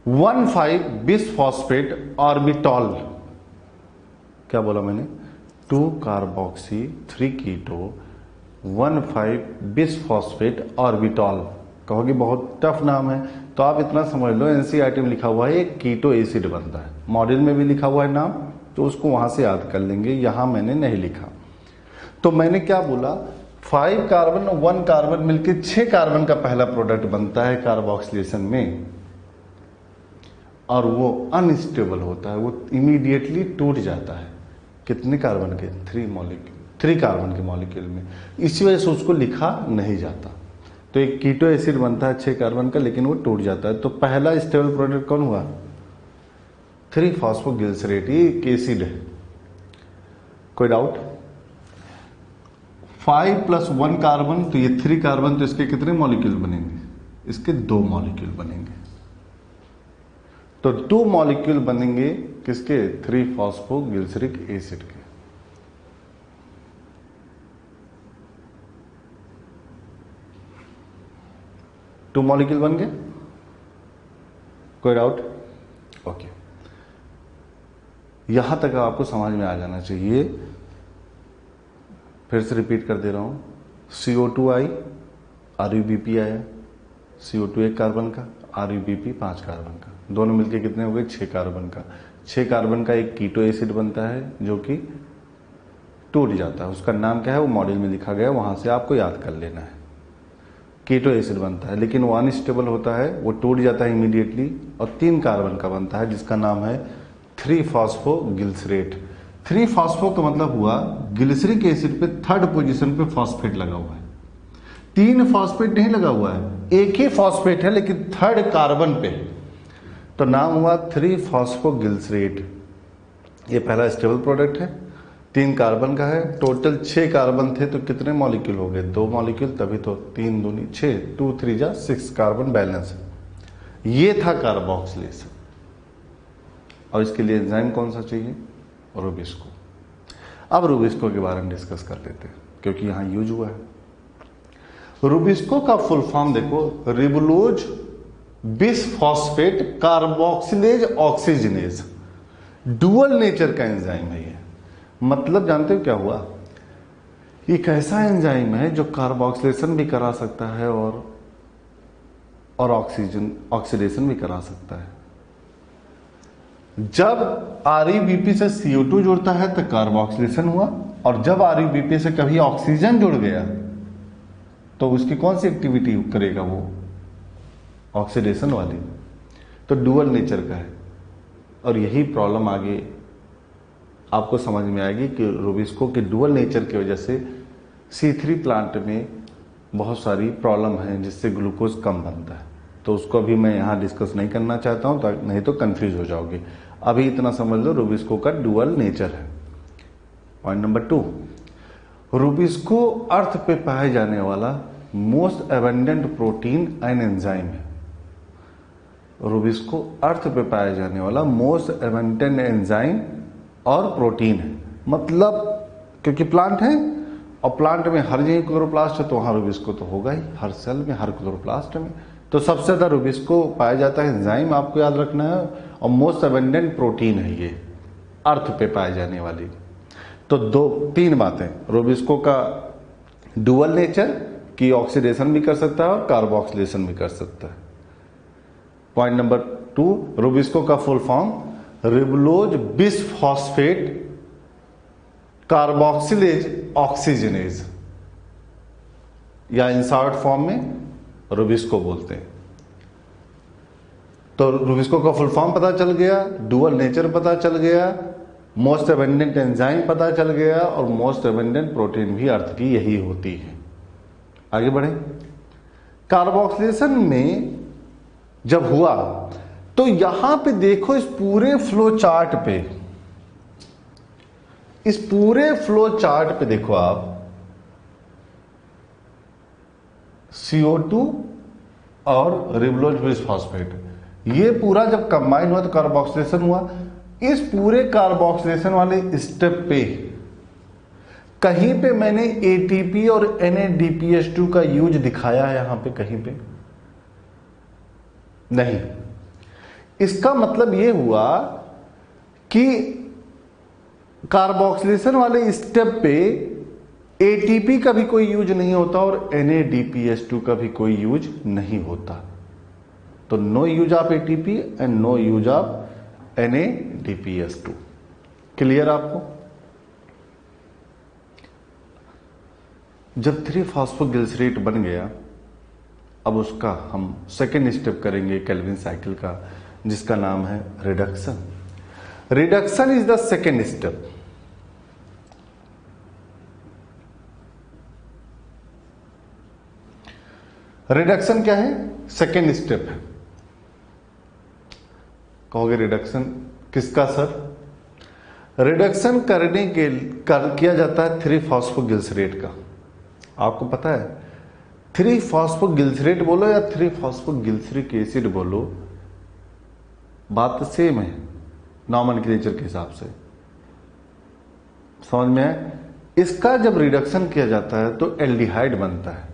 1,5-बिसफॉस्फेट ऑर्बिटॉल। क्या बोला मैंने, 2-कार्बोक्सी 3 कीटो 1,5-बिसफॉस्फेट ऑर्बिटॉल। कहोगे बहुत टफ नाम है, तो आप इतना समझ लो, एनसीईआरटी में लिखा हुआ है एक कीटो एसिड बनता है, मॉडल में भी लिखा हुआ है नाम, तो उसको वहां से याद कर लेंगे, यहां मैंने नहीं लिखा। तो मैंने क्या बोला, 5 कार्बन और 1 कार्बन मिलकर 6 कार्बन का पहला प्रोडक्ट बनता है कार्बोक्सिलेशन में, और वो अनस्टेबल होता है, वो इमीडिएटली टूट जाता है। कितने कार्बन के, 3 कार्बन के मॉलिक्यूल में, इसी वजह से उसको लिखा नहीं जाता। तो एक कीटो एसिड बनता है 6 कार्बन का, लेकिन वो टूट जाता है। तो पहला स्टेबल प्रोडक्ट कौन हुआ, 3-फॉस्फोग्लिसरेट। ये एक एसिड है। कोई डाउट। 5 + 1 कार्बन, तो ये 3 कार्बन, तो इसके कितने मॉलिक्यूल बनेंगे, इसके 2 मॉलिक्यूल बनेंगे। तो 2 मॉलिक्यूल बनेंगे किसके, 3-फॉस्फोग्लिसरिक एसिड के। टू मॉलिक्यूल बन गए। कोई डाउट। ओके, यहां तक आपको समझ में आ जाना चाहिए। फिर से रिपीट कर दे रहा हूं, CO2 आई, RUBP आया, CO2 1 कार्बन का, RUBP 5 कार्बन का, दोनों मिलके कितने हो गए, 6 कार्बन का। 6 कार्बन का एक कीटो एसिड बनता है जो कि टूट जाता है, उसका नाम क्या है वो मॉडल में लिखा गया, वहां से आपको याद कर लेना है। कीटो एसिड बनता है, लेकिन वो अनस्टेबल होता है, वो टूट जाता है इमीडिएटली, और 3 कार्बन का बनता है जिसका नाम है 3-फॉस्फोग्लिसरेट। 3-फॉस्फो का मतलब हुआ ग्लिसरिक एसिड पे 3rd पोजीशन पे फॉस्फेट लगा हुआ है। 3 फॉस्फेट नहीं लगा हुआ है, एक ही फॉस्फेट है लेकिन 3rd कार्बन पे, तो नाम हुआ 3-फॉस्फोग्लिसरेट। ये पहला स्टेबल प्रोडक्ट है, 3 कार्बन का है। टोटल 6 कार्बन थे, तो कितने मॉलिक्यूल हो गए, 2 मॉलिक्यूल, तभी तो 3 दूनी 6, 2 3 जा 6 कार्बन बैलेंस है। ये था कार्बोक्सिलेशन। और इसके लिए एंजाइम कौन सा चाहिए, रूबिस्को। अब रूबिस्को के बारे में डिस्कस कर लेते हैं, क्योंकि यहां यूज हुआ है। रुबिस्को का फुल फॉर्म देखो, ribulose bisphosphate carboxylase oxygenase, dual nature का एंजाइम है ये। मतलब जानते हो क्या हुआ, एक ऐसा एंजाइम है जो कार्बोक्सिलेशन भी करा सकता है और ऑक्सीडेशन भी करा सकता है। जब ReBP से CO2 जुड़ता है तो कार्बोक्सिलेशन हुआ, और जब ReBP से कभी ऑक्सीजन जुड़ गया तो उसकी कौन सी एक्टिविटी करेगा, वो ऑक्सीडेशन वाली। तो डुअल नेचर का है, और यही प्रॉब्लम आगे आपको समझ में आएगी कि रुबिस्को के डुअल नेचर की वजह से C3 प्लांट में बहुत सारी प्रॉब्लम है जिससे ग्लूकोज कम बनता है। तो उसको अभी मैं यहाँ डिस्कस नहीं करना चाहता हूँ, नहीं तो कंफ्यूज हो जाओगे। अभी इतना समझ लो रुबिस्को का डुअल नेचर है। पॉइंट नंबर 2, रुबिस्को अर्थ पे पाए जाने वाला most abundant protein and enzyme है। रुबिस्को अर्थ पे पाया जाने वाला मोस्ट एबंडेंट एंजाइम और प्रोटीन है। मतलब क्योंकि प्लांट है, और प्लांट में हर जगह क्लोरोप्लास्ट है तो वहां रुबिस्को तो होगा ही, हर सेल में, हर क्लोरोप्लास्ट में। तो सबसे ज्यादा रुबिस्को पाया जाता है एंजाइम, आपको याद रखना है, और मोस्ट एबंडेंट प्रोटीन है ये अर्थ पे पाए जाने वाली। तो 3 बातें, रुबिस्को का डुअल नेचर की ऑक्सीडेशन भी कर सकता है और कार्बोक्सिलेशन भी कर सकता है। पॉइंट नंबर 2, रुबिस्को का full form ribulose bisphosphate carboxylase oxygenase, या इन शॉर्ट फॉर्म में रुबिस्को बोलते हैं। तो रुबिस्को का फुल फॉर्म पता चल गया, डुअल नेचर पता चल गया, मोस्ट एबंडेंट एंजाइम पता चल गया, और मोस्ट एबंडेंट प्रोटीन भी अर्थ की यही होती है। आगे बढ़े। कार्बोक्सिलेशन में जब हुआ तो यहां पे देखो, इस पूरे फ्लो चार्ट पे, इस पूरे फ्लो चार्ट पे देखो आप, CO2 और रिबुलोज बिसफॉस्फेट, ये पूरा जब कंबाइन हुआ तो कार्बोक्सिलेशन हुआ। इस पूरे कार्बोक्सिलेशन वाले स्टेप पे कहीं पे मैंने ATP और NADPH2 का यूज दिखाया है यहां पे कहीं पे नहीं। इसका मतलब यह हुआ कि कार्बोक्सिलेशन वाले स्टेप पे ATP का भी कोई यूज नहीं होता और NADPH2 का भी कोई यूज नहीं होता। तो no use of ATP and no use of NADPH2। Clear आपको? जब 3-फॉस्फोग्लिसरेट बन गया, अब उसका हम सेकेंड स्टेप करेंगे केल्विन साइकिल का, जिसका नाम है reduction. Reduction is the second step. Reduction क्या है? सेकेंड स्टेप है। कहोगे रिडक्शन किसका सर? रिडक्शन करने के किया जाता है 3-फॉस्फोग्लिसरेट का। आपको पता है 3-फॉस्फोग्लिसरेट बोलो या 3-फॉस्फोग्लिसरिक एसिड बोलो, बात तो सेम है नॉमेनक्लेचर के हिसाब से। समझ में है? इसका जब रिडक्शन किया जाता है तो एल्डिहाइड बनता है।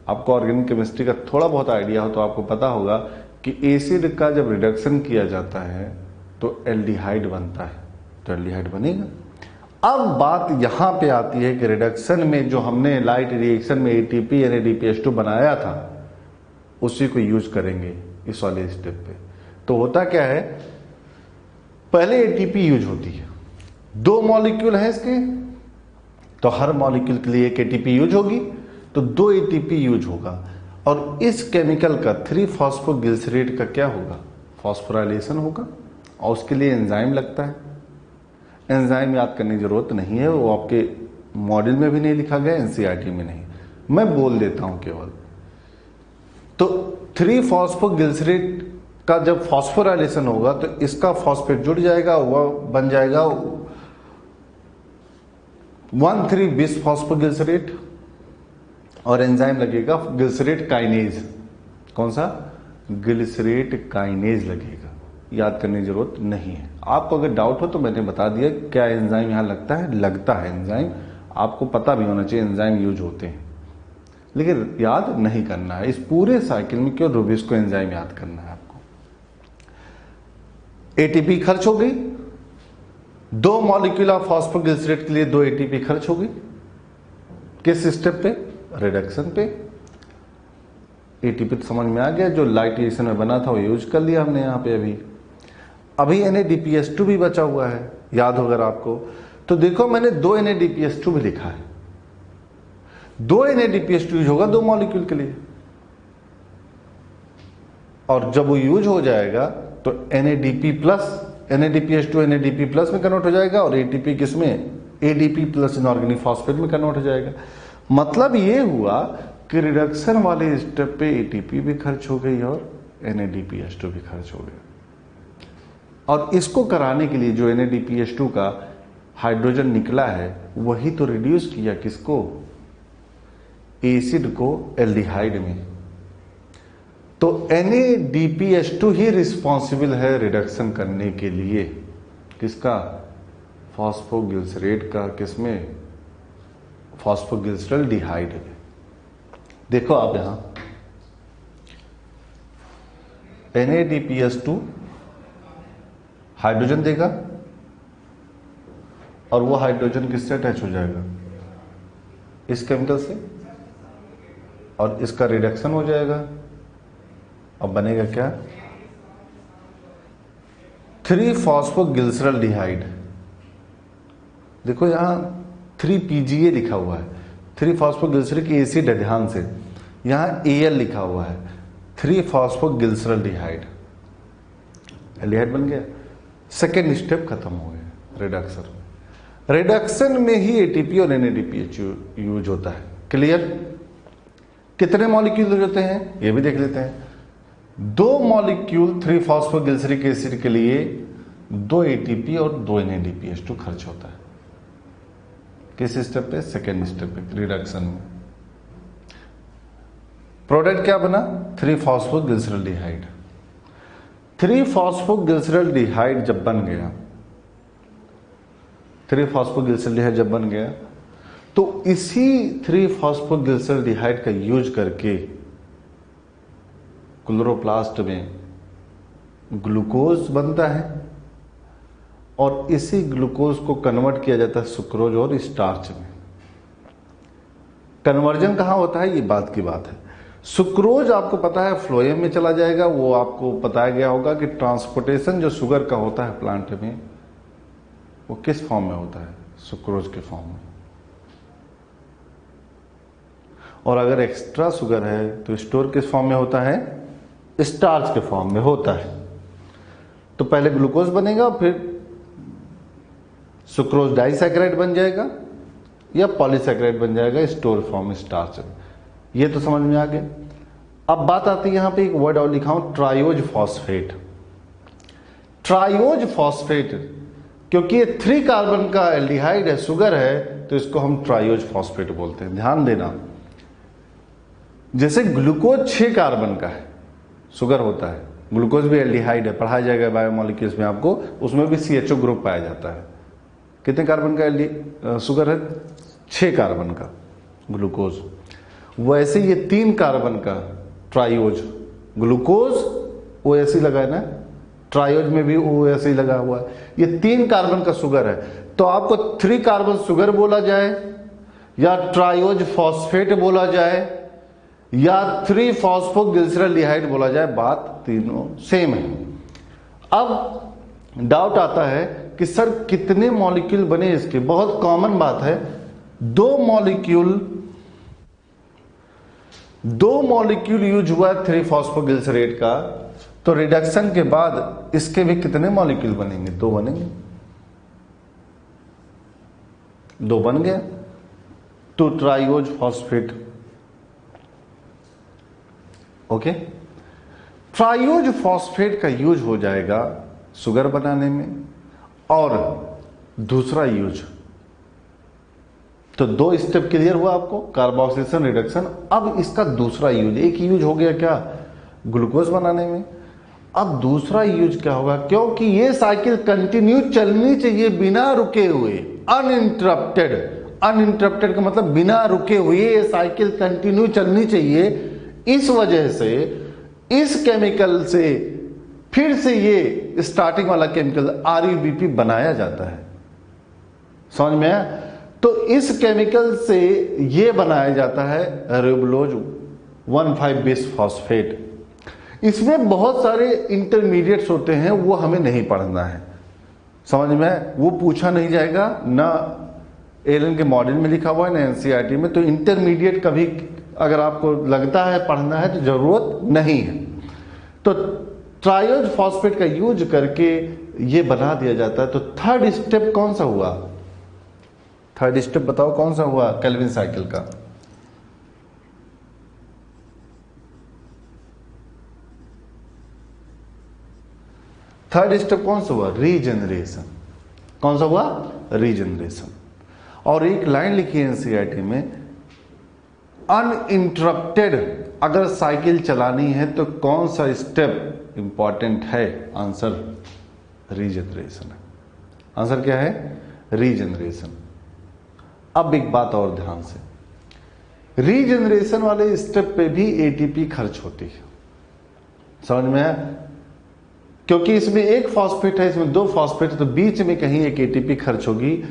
आपको ऑर्गेनिक केमिस्ट्री का थोड़ा बहुत आइडिया हो तो आपको पता होगा कि एसिड का जब रिडक्शन किया जाता है तो एल्डिहाइड बनता है, तो एल्डिहाइड बनेगा। अब बात यहां पे आती है कि रिडक्शन में जो हमने लाइट रिएक्शन में ATP NADPH2 बनाया था उसी को यूज करेंगे इस वाले स्टेप पे। तो होता क्या है, पहले ATP यूज होती है, 2 मॉलिक्यूल है इसके, तो हर मॉलिक्यूल के लिए एक ATP यूज होगी, तो 2 ATP यूज होगा। और इस केमिकल का 3-फॉस्फोग्लिसरेट का क्या होगा? फॉस्फोराइलेशन होगा, और उसके लिए एंजाइम लगता है। एंजाइम याद करने की जरूरत नहीं है, वो आपके मॉडल में भी नहीं लिखा गया, NCERT में नहीं, मैं बोल देता हूं केवल। तो 3-फॉस्फोग्लिसरेट का जब फॉस्फोराइलेशन होगा तो इसका फॉस्फेट जुड़ जाएगा, वह बन जाएगा 1,3-बिसफॉस्फोग्लिसरेट, और एंजाइम लगेगा ग्लिसरेट काइनेज। कौन सा? ग्लिसरेट काइनेज लगेगा। याद करने की जरूरत नहीं है। आपको अगर डाउट हो तो मैंने बता दिया क्या एंजाइम यहां लगता है, लगता है एंजाइम। आपको पता भी होना चाहिए एंजाइम यूज होते हैं। लेकिन याद नहीं करना है। इस पूरे साइकिल में केवल रुबिस्को एंजाइम याद करना है आपको। एटीपी खर्च हो गई, 2 मॉलिक्यूल ऑफ फॉस्फोग्लिसरेट के लिए 2 एटीपी खर्च हो गई। किस स्टेप पे? रिडक्शन पे। एटीपी तो समझ में आ गया, जो लाइटेशन में बना था वो यूज कर लिया हमने यहां पे। अभी NADPH2 भी बचा हुआ है, याद होगा आपको। तो देखो मैंने 2 NADPH2 भी लिखा है। 2 NADPH2 यूज होगा 2 मॉलिक्यूल के लिए, और जब वो यूज हो जाएगा तो NADPH2 NADP+ में कन्वर्ट हो जाएगा, और ATP किसमें? ADP+ इनऑर्गेनिक फॉस्फेट में कन्वर्ट हो जाएगा। मतलब ये हुआ कि रिडक्शन वाले स्टेप पे ATP भी खर्च हो गई और NADPH2 भी खर्च हो गया। और इसको कराने के लिए जो NADPH2 का हाइड्रोजन निकला है वही तो रिड्यूस किया किसको? एसिड को एल्डिहाइड में। तो NADPH2 ही रिस्पॉन्सिबल है रिडक्शन करने के लिए। किसका? फॉस्फोग्लिसरेट का। किसमें? फॉस्फोग्लिसरल्डिहाइड में। देखो आप यहां NADPH2 हाइड्रोजन देगा और वो हाइड्रोजन किससे अटैच हो जाएगा? इस केमिकल से, और इसका रिडक्शन हो जाएगा। अब बनेगा क्या? 3-फॉस्फोग्लिसरल्डिहाइड। देखो यहां 3PGA लिखा हुआ है, 3-फॉस्फोग्लिसरिक एसिड है, ध्यान से। यहां AL लिखा हुआ है, 3-फॉस्फोग्लिसरल्डिहाइड। एल्डिहाइड बन गया। सेकेंड स्टेप खत्म हो गया रिडक्शन। रिडक्शन में ही ATP और NADPH यूज होता है। क्लियर? कितने मॉलिक्यूल यूज होते हैं ये भी देख लेते हैं। 2 मॉलिक्यूल 3-फॉस्फोग्लिसरिक एसिड के लिए 2 ATP और 2 NADPH2 खर्च होता है। किस स्टेप पे? सेकेंड स्टेप पे, रिडक्शन में। प्रोडक्ट क्या बना? 3-फॉस्फोग्लिसरल्डिहाइड। 3-फॉस्फोग्लिसरल्डिहाइड जब बन गया, 3-फॉस्फोग्लिसरल्डिहाइड जब बन गया, तो इसी 3-फॉस्फोग्लिसरल्डिहाइड का यूज करके क्लोरोप्लास्ट में ग्लूकोज बनता है, और इसी ग्लूकोज को कन्वर्ट किया जाता है सुक्रोज और स्टार्च में। कन्वर्जन कहां होता है? ये बात की बात है। सुक्रोज आपको पता है फ्लोएम में चला जाएगा। वो आपको बताया गया होगा कि ट्रांसपोर्टेशन जो शुगर का होता है प्लांट में, वो किस फॉर्म में होता है? सुक्रोज के फॉर्म में। और अगर एक्स्ट्रा शुगर है तो स्टोर किस फॉर्म में होता है? स्टार्च के फॉर्म में होता है। तो पहले ग्लूकोज बनेगा, फिर सुक्रोज डाइसैकेराइड बन जाएगा या पॉलीसैकेराइड बन जाएगा स्टोर फॉर्म स्टार्च में। ये तो समझ में आ गया। अब बात आती है यहां पे एक वर्ड और लिखा हूं, ट्रायोज फॉस्फेट। ट्रायोज फॉस्फेट, क्योंकि ये 3 कार्बन का एल्डिहाइड है, शुगर है, तो इसको हम ट्रायोज फॉस्फेट बोलते हैं। ध्यान देना, जैसे ग्लूकोज 6 कार्बन का है, शुगर होता है, ग्लूकोज भी एल्डिहाइड है, पढ़ाया जाएगा बायोमोलिक्यूल्स में आपको, उसमें भी CHO ग्रुप पाया जाता है। कितने कार्बन का शुगर है? 6 कार्बन का ग्लूकोज। वैसे ये 3 कार्बन का ट्रायोज, ग्लूकोज OH लगा है ना, ट्रायोज में भी OH लगा हुआ है। ये 3 कार्बन का शुगर है, तो आपको 3 कार्बन शुगर बोला जाए या ट्रायोज फॉस्फेट बोला जाए या 3-फॉस्फोग्लिसरल्डिहाइड बोला जाए, बात तीनों सेम है। अब डाउट आता है कि सर कितने मॉलिक्यूल बने इसके? बहुत कॉमन बात है, 2 मॉलिक्यूल यूज हुआ 3-फॉस्फोग्लिसरेट का, तो रिडक्शन के बाद इसके भी कितने मॉलिक्यूल बनेंगे? 2 बनेंगे। 2 बन गया तो triose phosphate. Okay, triose phosphate का यूज हो जाएगा शुगर बनाने में, और दूसरा यूज, तो 2 स्टेप क्लियर हुआ आपको, कार्बोक्सिलेशन, रिडक्शन। अब इसका दूसरा यूज, एक यूज हो गया क्या? ग्लूकोज बनाने में। अब दूसरा यूज क्या होगा? क्योंकि ये साइकिल कंटिन्यू चलनी चाहिए बिना रुके हुए, अनइंटरप्टेड, अनइंटरप्टेड का मतलब बिना रुके हुए ये साइकिल कंटिन्यू चलनी चाहिए। इस वजह से इस केमिकल से फिर से ये स्टार्टिंग वाला केमिकल RUBP बनाया जाता है। समझ में आया? तो इस केमिकल से ये बनाया जाता है रिबुलोज 1,5 बिस फॉस्फेट। इसमें बहुत सारे इंटरमीडिएट्स होते हैं, वो हमें नहीं पढ़ना है। समझ में? वो पूछा नहीं जाएगा, ना एलन के मॉडल में लिखा हुआ है ना NCERT में। तो इंटरमीडिएट कभी अगर आपको लगता है पढ़ना है तो जरूरत नहीं है। तो ट्रायोज फॉस्फेट का यूज करके ये बना दिया जाता है। तो थर्ड स्टेप कौन सा हुआ? थर्ड स्टेप बताओ कौन सा हुआ केल्विन साइकिल का? थर्ड स्टेप कौन सा हुआ? रीजनरेशन। कौन सा हुआ? रीजनरेशन। और एक लाइन लिखी है NCERT में, अनइंटरप्टेड अगर साइकिल चलानी है तो कौन सा स्टेप इंपॉर्टेंट है? आंसर रीजनरेशन है। आंसर क्या है? रीजनरेशन। अब एक बात और ध्यान से, रीजनरेशन वाले स्टेप पे भी ATP खर्च होती है। समझ में आया? क्योंकि इसमें एक फॉस्फेट है, इसमें दो फॉस्फेट है, तो बीच में कहीं एक ATP खर्च होगी।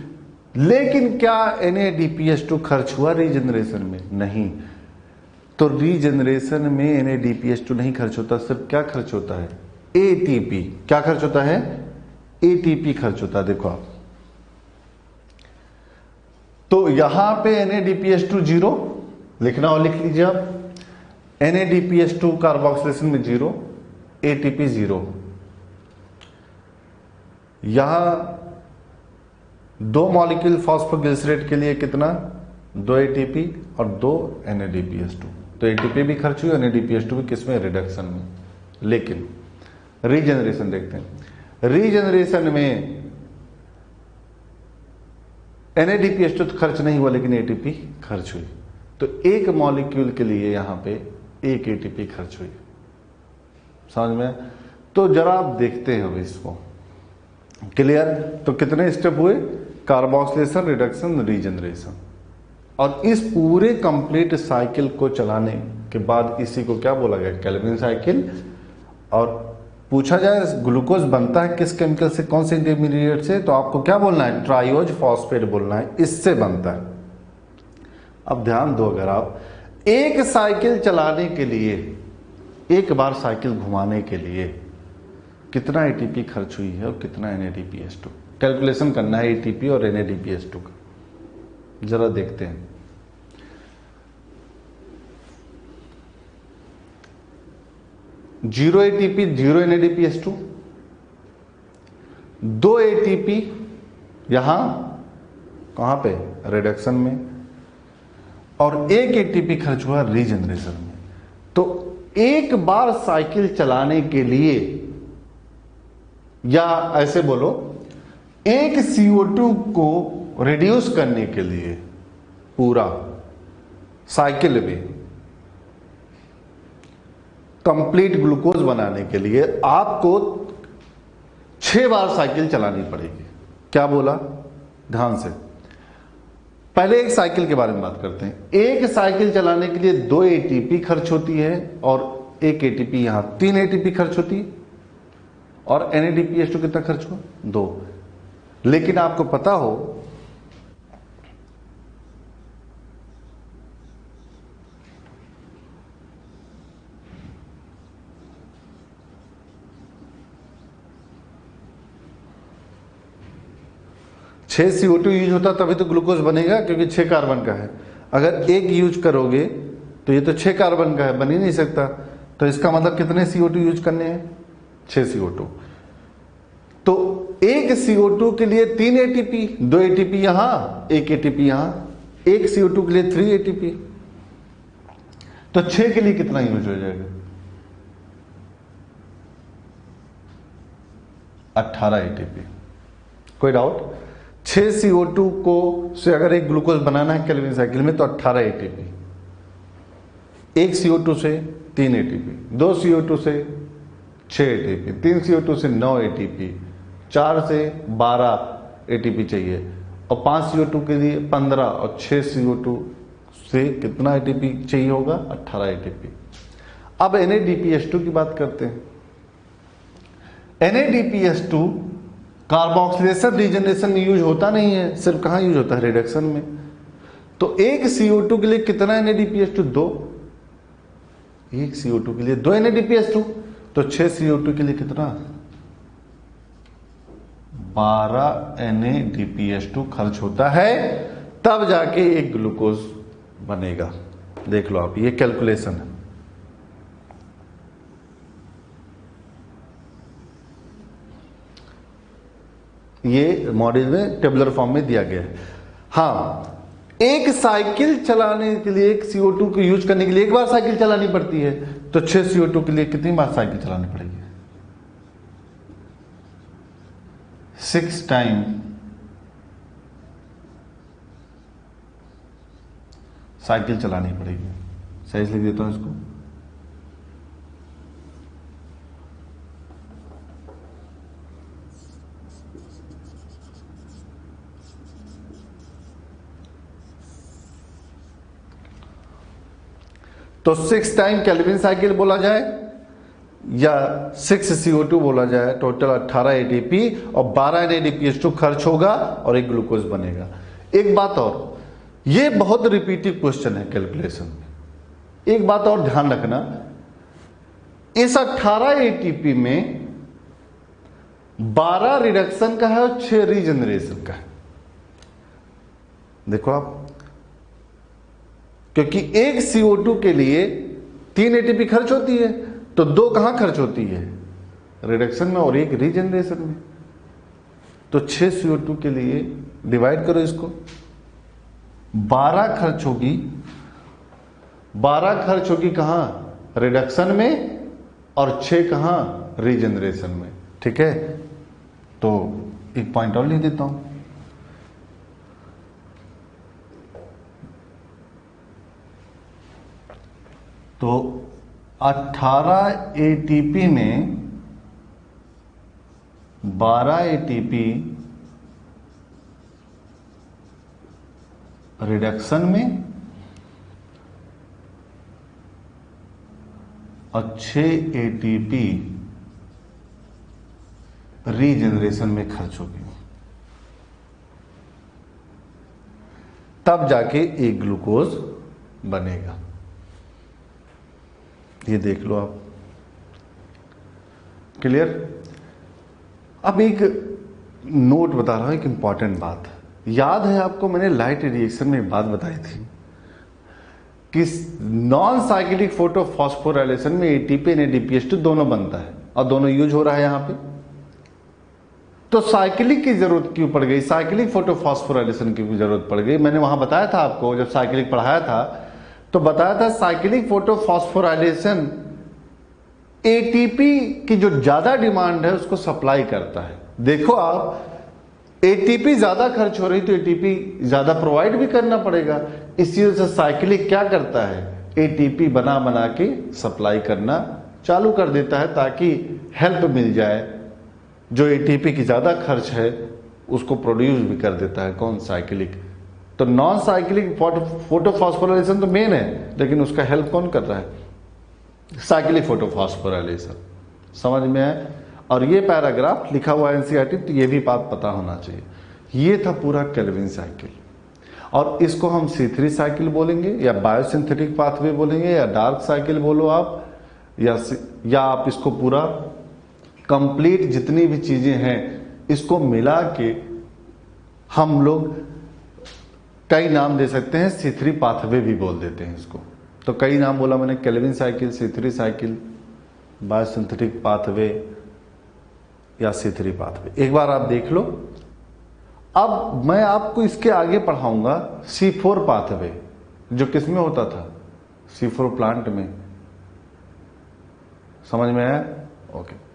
लेकिन क्या NADPH2 खर्च हुआ रीजनरेशन में? नहीं। तो रीजनरेशन में NADPH2 नहीं खर्च होता, सिर्फ क्या खर्च होता है? ATP। क्या खर्च होता है? ATP खर्च होता है। देखो आप, तो यहां पे NADPH2 0 लिखना हो लिख लीजिए आप। NADPH2 कार्बोक्सिलेशन में 0, ATP 0। यहां 2 मॉलिक्यूल फॉस्फोग्लिसरेट के लिए कितना? 2 ATP और 2 NADPH2। तो ATP भी खर्च हुई, NADPH2 भी किसमें? रिडक्शन में। लेकिन रीजनरेशन देखते हैं। रीजनरेशन में NADPH2 तो खर्च नहीं हुआ, लेकिन ATP खर्च हुई। तो एक मॉलिक्यूल के लिए यहां पे एक ATP खर्च हुई। समझ में? तो जरा आप देखते हैं अब इसको। क्लियर? तो कितने स्टेप हुए? Carboxylation, reduction, regeneration. और इस पूरे कंप्लीट साइकिल को चलाने के बाद इसी को क्या बोला गया? Calvin cycle. और पूछा जाए ग्लूकोज बनता है किस केमिकल से, कौन से इंटरमीडिएट से, तो आपको क्या बोलना है? ट्रायोज फॉस्फेट बोलना है, इससे बनता है। अब ध्यान दो, अगर आप एक साइकिल चलाने के लिए, एक बार साइकिल घुमाने के लिए कितना ATP खर्च हुई है और कितना NADPH2, कैलकुलेशन करना है ATP और NADPH2 का। जरा देखते हैं। जीरो ATP, 0 NADPH2, 2 ATP यहां कहां पे? रिडक्शन में। और 1 ATP खर्च हुआ रीजनरेशन में। तो एक बार साइकिल चलाने के लिए, या ऐसे बोलो एक CO2 को रिड्यूस करने के लिए, पूरा साइकिल में कंप्लीट ग्लूकोज बनाने के लिए आपको 6 बार साइकिल चलानी पड़ेगी। क्या बोला? ध्यान से। पहले एक साइकिल के बारे में बात करते हैं। एक साइकिल चलाने के लिए 2 ATP खर्च होती है और 1 ATP, यहां 3 ATP खर्च होती है। और NADPH2 कितना खर्च हुआ? 2। लेकिन आपको पता हो छह CO2 यूज होता तभी तो ग्लूकोज बनेगा, क्योंकि 6 कार्बन का है। अगर एक यूज करोगे तो ये तो 6 कार्बन का है, बन ही नहीं सकता। तो इसका मतलब कितने CO2 यूज करने हैं? 6 CO2। तो एक CO2 के लिए 3 ATP, 2 ATP यहां, 1 ATP यहां, एक CO2 के लिए 3 ATP। तो 6 के लिए कितना यूज हो जाएगा? 18 ATP। कोई डाउट? 6 CO2 को से अगर एक ग्लूकोज बनाना है केल्विन साइकिल में तो 18 ATP, एक CO2 से 3 ATP, 2 CO2 से 6 ATP, 3 CO2 से 9 ATP, 4 से 12 ATP चाहिए, और 5 CO2 के लिए 15 और 6 CO2 से कितना ATP चाहिए होगा? 18 ATP। अब NADPH2 की बात करते हैं। NADPH2 कार्बोक्सिलेशन रीजनरेशन में यूज होता नहीं है, सिर्फ कहाँ यूज होता है? रिडक्शन में। तो एक CO2 के लिए कितना NADPH2? 2। एक CO2 के लिए 2 NADPH2, तो 6 CO2 के लिए कितना? 12 NADPH2 खर्च होता है, तब जाके एक ग्लूकोज बनेगा। देख लो आप, ये कैलकुलेशन है। ये मॉडल में टेबुलर फॉर्म में दिया गया है। हाँ, एक साइकिल चलाने के लिए, एक CO2 को यूज करने के लिए एक बार साइकिल चलानी पड़ती है, तो 6 CO2 के लिए कितनी बार साइकिल चलानी पड़ेगी? 6 टाइम साइकिल चलानी पड़ेगी। सही से लिख देता हूं इसको। तो 6 टाइम केल्विन साइकिल बोला जाए या 6 CO2 बोला जाए, टोटल 18 ATP और 12 NADPH2 खर्च होगा और एक ग्लूकोज बनेगा। एक बात और, ये बहुत रिपीटेड क्वेश्चन है कैलकुलेशन में। एक बात और ध्यान रखना, इस 18 ATP में 12 रिडक्शन का है और 6 रीजनरेशन का है। देखो आप, क्योंकि एक CO2 के लिए 3 ATP खर्च होती है, तो 2 कहां खर्च होती है? रिडक्शन में, और एक रीजनरेशन में। तो 6 CO2 के लिए डिवाइड करो इसको, 12 खर्च होगी। 12 खर्च होगी कहां? रिडक्शन में, और 6 कहां? रीजनरेशन में। ठीक है, तो एक पॉइंट और लिख देता हूं। तो 18 ATP में 12 ATP रिडक्शन में और 6 ATP रीजनरेशन में खर्च होगी, तब जाके एक ग्लूकोज बनेगा। ये देख लो आप। क्लियर? अब एक नोट बता रहा हूं, एक इंपॉर्टेंट बात। याद है आपको, मैंने लाइट रिएक्शन में एक बात बताई थी कि नॉन साइक्लिक फोटोफॉस्फोराइलेशन में ATP NADPH2 दोनों बनता है और दोनों यूज हो रहा है यहां पे। तो साइक्लिक की जरूरत क्यों पड़ गई? साइक्लिक फोटोफॉस्फोराइलेशन की जरूरत पड़ गई। मैंने वहां बताया था आपको, जब साइक्लिक पढ़ाया था तो बताया था साइक्लिक फोटोफॉस्फोराइलेशन ATP की जो ज्यादा डिमांड है उसको सप्लाई करता है। देखो आप, ATP ज्यादा खर्च हो रही तो ATP ज्यादा प्रोवाइड भी करना पड़ेगा। इसी वजह से साइक्लिक क्या करता है? ATP बना बना के सप्लाई करना चालू कर देता है, ताकि हेल्प मिल जाए। जो ATP की ज्यादा खर्च है उसको प्रोड्यूस भी कर देता है। कौन? साइक्लिक। तो नॉन साइक्लिक फोटोफॉस्फोराइलेशन तो मेन है, लेकिन उसका हेल्प कौन कर रहा है? Cyclic photophosphorylation. समझ में आए? और ये पैराग्राफ लिखा हुआ है NCERT, तो ये भी बात पता होना चाहिए। ये था पूरा केल्विन साइकिल, और इसको हम C3 साइकिल बोलेंगे, या बायोसिंथेटिक पाथवे बोलेंगे, या डार्क साइकिल बोलो आप, या आप इसको पूरा कंप्लीट जितनी भी चीजें हैं इसको मिला के हम लोग कई नाम दे सकते हैं। C3 पाथवे भी बोल देते हैं इसको। तो कई नाम बोला मैंने, Calvin cycle, C3 cycle, biosynthetic pathway या C3 पाथवे। एक बार आप देख लो। अब मैं आपको इसके आगे पढ़ाऊंगा C4 पाथवे, जो किस में होता था? C4 प्लांट में। समझ में आया? ओके।